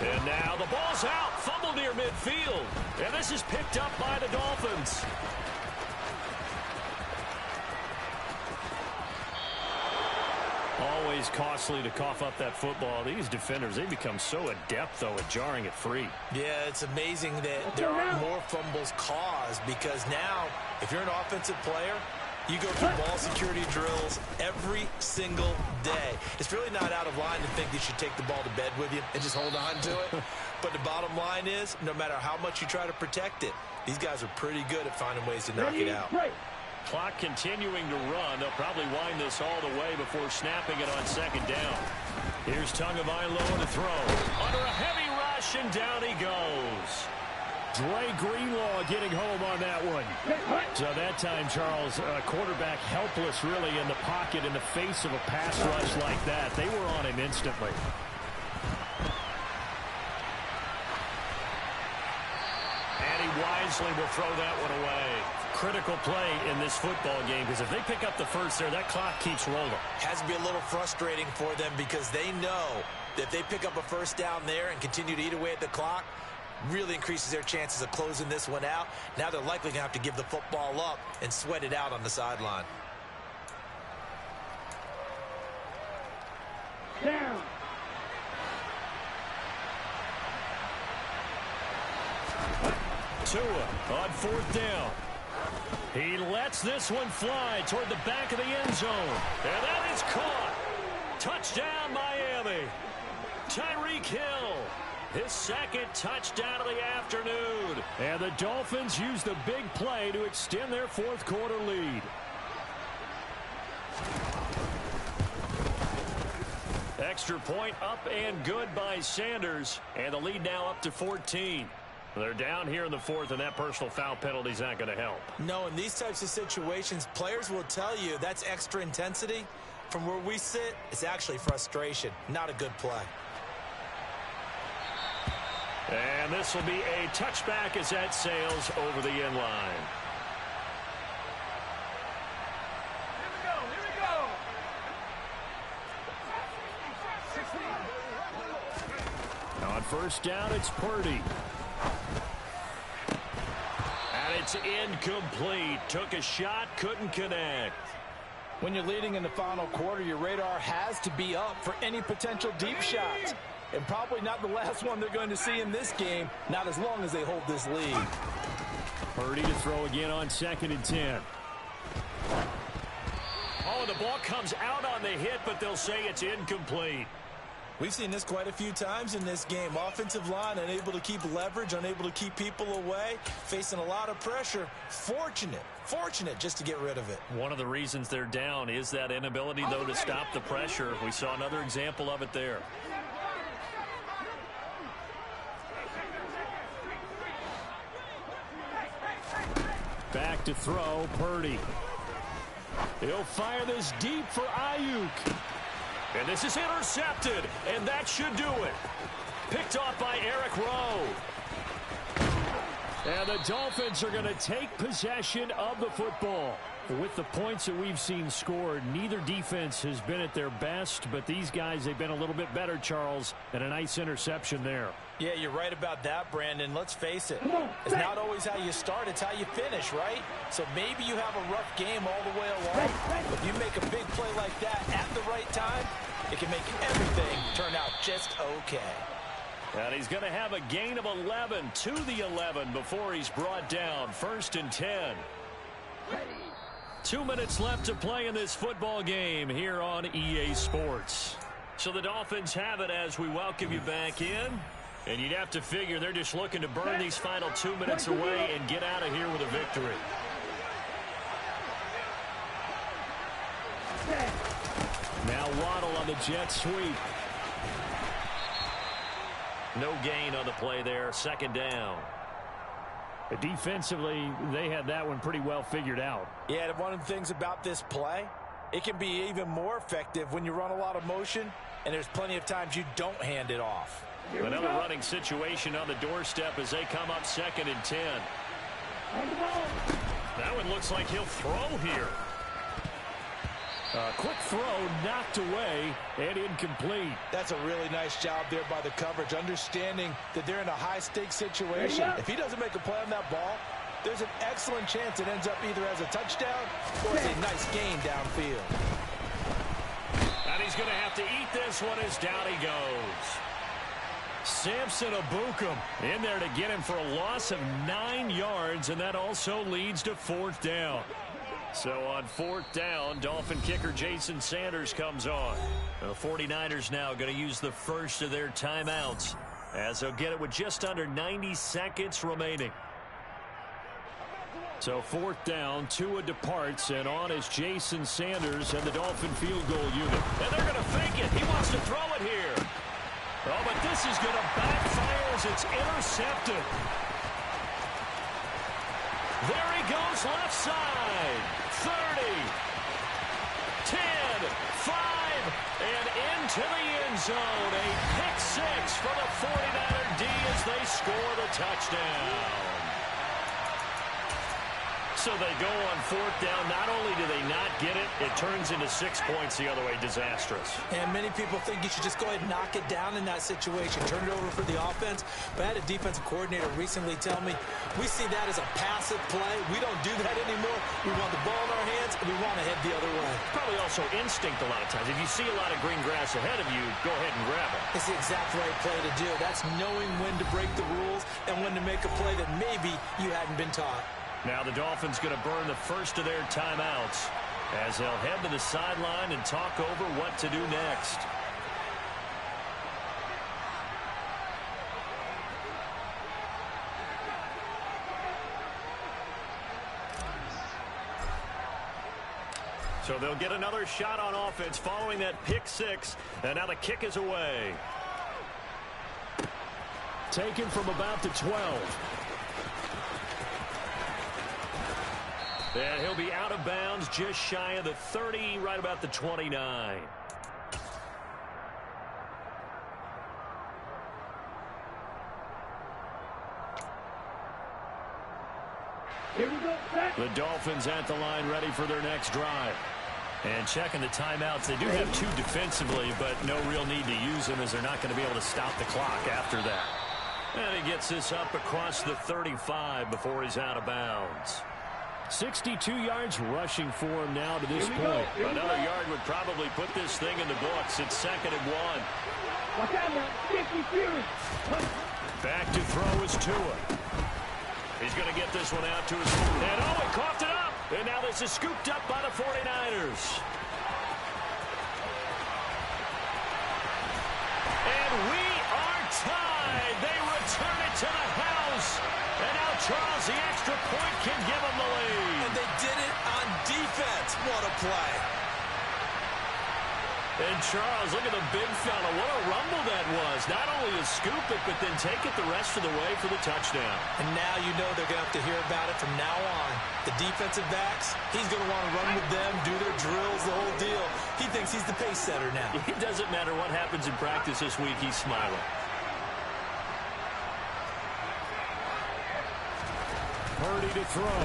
And now the ball's out, fumble near midfield, and this is picked up by the Dolphins. Always costly to cough up that football. These defenders, they become so adept, though, at jarring it free. Yeah, it's amazing that there aren't more fumbles caused, because now, if you're an offensive player, you go through ball security drills every single day. It's really not out of line to think you should take the ball to bed with you and just hold on to it. But the bottom line is, no matter how much you try to protect it, these guys are pretty good at finding ways to knock it out. Clock continuing to run. They'll probably wind this all the way before snapping it on 2nd down. Here's Tagovailoa to throw. Under a heavy rush, and down he goes. Dre Greenlaw getting home on that one. So that time, Charles, quarterback helpless really in the pocket in the face of a pass rush like that. They were on him instantly. And he wisely will throw that one away. Critical play in this football game, because if they pick up the first there, that clock keeps rolling. Has to be a little frustrating for them, because they know that if they pick up a first down there and continue to eat away at the clock, really increases their chances of closing this one out. Now they're likely going to have to give the football up and sweat it out on the sideline. Down. Tua on 4th down. He lets this one fly toward the back of the end zone. And that is caught. Touchdown, Miami. Tyreek Hill, his 2nd touchdown of the afternoon. And the Dolphins use the big play to extend their 4th quarter lead. Extra point up and good by Sanders. And the lead now up to 14. They're down here in the 4th, and that personal foul penalty is not going to help. No, in these types of situations, players will tell you that's extra intensity. From where we sit, it's actually frustration, not a good play. And this will be a touchback as that sails over the end line. Here we go. On 1st down, it's Purdy. And it's incomplete. Took a shot, couldn't connect. When you're leading in the final quarter, your radar has to be up for any potential deep shots. And probably not the last one they're going to see in this game, not as long as they hold this lead. Purdy to throw again on 2nd and 10. Oh, the ball comes out on the hit, but they'll say it's incomplete. We've seen this quite a few times in this game. Offensive line unable to keep leverage, unable to keep people away, facing a lot of pressure. Fortunate just to get rid of it. One of the reasons they're down is that inability, though, to stop the pressure. We saw another example of it there. Back to throw, Purdy. He'll fire this deep for Ayuk. And this is intercepted, and that should do it. Picked off by Eric Rowe. And the Dolphins are going to take possession of the football. With the points that we've seen scored, neither defense has been at their best, but these guys, they've been a little bit better, Charles, and a nice interception there. Yeah, you're right about that, Brandon. Let's face it. It's not always how you start, it's how you finish, right? So maybe you have a rough game all the way along. But if you make a big play like that at the right time, it can make everything turn out just okay. And he's going to have a gain of 11 to the 11 before he's brought down. 1st and 10. 2 minutes left to play in this football game here on EA Sports. So the Dolphins have it as we welcome you back in. And you'd have to figure they're just looking to burn these final 2 minutes away and get out of here with a victory. Now Waddle on the jet sweep. No gain on the play there. 2nd down. Defensively, they had that one pretty well figured out. Yeah, and one of the things about this play, it can be even more effective when you run a lot of motion, and there's plenty of times you don't hand it off. Another running situation on the doorstep as they come up 2nd and 10. That one looks like he'll throw here. Quick throw, knocked away, and incomplete. That's a really nice job there by the coverage, understanding that they're in a high-stakes situation. If he doesn't make a play on that ball, there's an excellent chance it ends up either as a touchdown or as a nice gain downfield. And he's going to have to eat this one as down he goes. Samson Abukum in there to get him for a loss of 9 yards, and that also leads to 4th down. So on 4th down, Dolphin kicker Jason Sanders comes on. The 49ers now going to use the first of their timeouts as they'll get it with just under 90 seconds remaining. So 4th down, Tua departs, and on is Jason Sanders and the Dolphin field goal unit. And they're going to fake it. He wants to throw it here. Oh, but this is going to backfire as it's intercepted. There he goes left side. 30, 10, 5, and into the end zone. A pick 6 for the 49er D as they score the touchdown. So they go on 4th down. Not only do they not get it, it turns into 6 points the other way. Disastrous. And many people think you should just go ahead and knock it down in that situation. Turn it over for the offense. But I had a defensive coordinator recently tell me, we see that as a passive play. We don't do that anymore. We want the ball in our hands, and we want to head the other way. Probably also instinct a lot of times. If you see a lot of green grass ahead of you, go ahead and grab it. It's the exact right play to do. That's knowing when to break the rules and when to make a play that maybe you hadn't been taught. Now the Dolphins going to burn the first of their timeouts as they'll head to the sideline and talk over what to do next. So they'll get another shot on offense following that pick 6, and now the kick is away. Taken from about the 12. And he'll be out of bounds just shy of the 30, right about the 29. Here we go. The Dolphins at the line ready for their next drive. And checking the timeouts, they do have 2 defensively, but no real need to use them as they're not going to be able to stop the clock after that. And he gets this up across the 35 before he's out of bounds. 62 yards rushing for him now to this point. Another yard would probably put this thing in the books. It's 2nd and 1. Watch out now. 50. Back to throw is Tua. He's going to get this one out to his... And oh, he coughed it up. And now this is scooped up by the 49ers. And we are tied. They return it to the house. And now Charles, the extra point, can give them the lead. And they did it on defense. What a play. And Charles, look at the big fella. What a rumble that was. Not only to scoop it, but then take it the rest of the way for the touchdown. And now you know they're going to have to hear about it from now on. The defensive backs, he's going to want to run with them, do their drills, the whole deal. He thinks he's the pace setter now. It doesn't matter what happens in practice this week. He's smiling. Purdy to throw.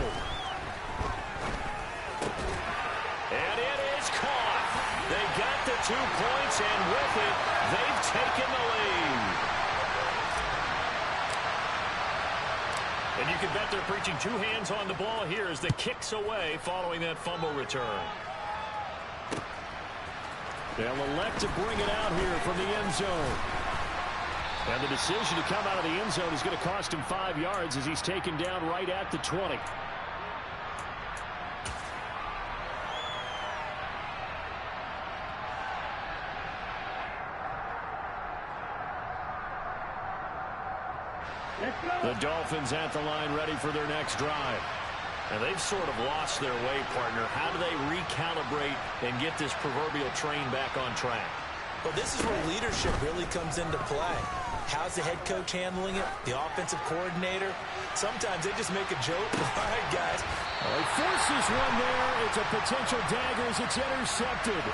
And it is caught. They got the 2 points, and with it, they've taken the lead. And you can bet they're preaching 2 hands on the ball here as the kick's away following that fumble return. They'll elect to bring it out here from the end zone. And the decision to come out of the end zone is going to cost him 5 yards as he's taken down right at the 20. The Dolphins at the line ready for their next drive. And they've sort of lost their way, partner. How do they recalibrate and get this proverbial train back on track? Well, this is where leadership really comes into play. How's the head coach handling it? The offensive coordinator? Sometimes they just make a joke. All right, guys. He forces one there. It's a potential dagger as it's intercepted.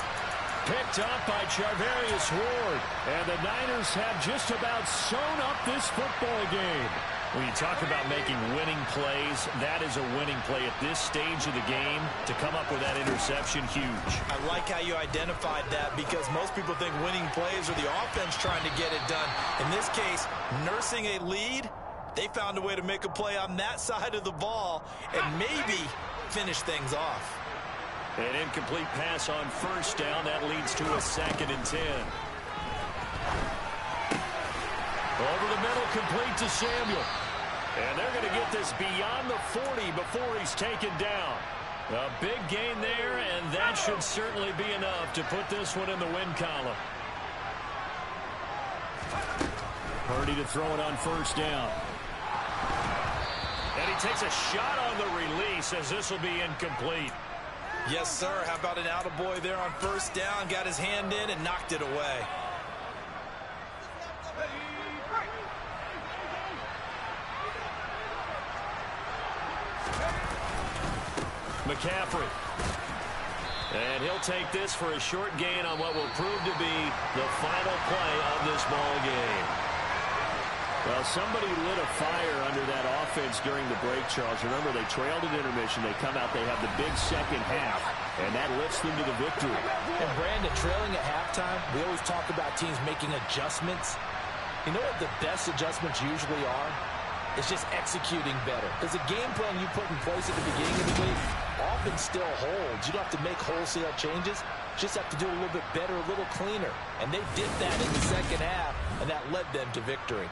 Picked up by Charvarius Ward. And the Niners have just about sewn up this football game. When you talk about making winning plays, that is a winning play at this stage of the game. To come up with that interception, huge. I like how you identified that because most people think winning plays are the offense trying to get it done. In this case, nursing a lead, they found a way to make a play on that side of the ball and maybe finish things off. An incomplete pass on first down. That leads to a 2nd and 10. Over the middle, complete to Samuel. And they're going to get this beyond the 40 before he's taken down. A big gain there, and that should certainly be enough to put this one in the win column. Purdy to throw it on first down. And he takes a shot on the release as this will be incomplete. Yes, sir. How about an attaboy there on first down? Got his hand in and knocked it away. McCaffrey. And he'll take this for a short gain on what will prove to be the final play of this ball game. Well, somebody lit a fire under that offense during the break, Charles. Remember, they trailed at intermission. They come out, they have the big second half, and that lifts them to the victory. And Brandon, trailing at halftime, we always talk about teams making adjustments. You know what the best adjustments usually are? It's just executing better. Because the game plan you put in place at the beginning of the week often still holds. You don't have to make wholesale changes. You just have to do a little bit better, a little cleaner. And they did that in the second half, and that led them to victory.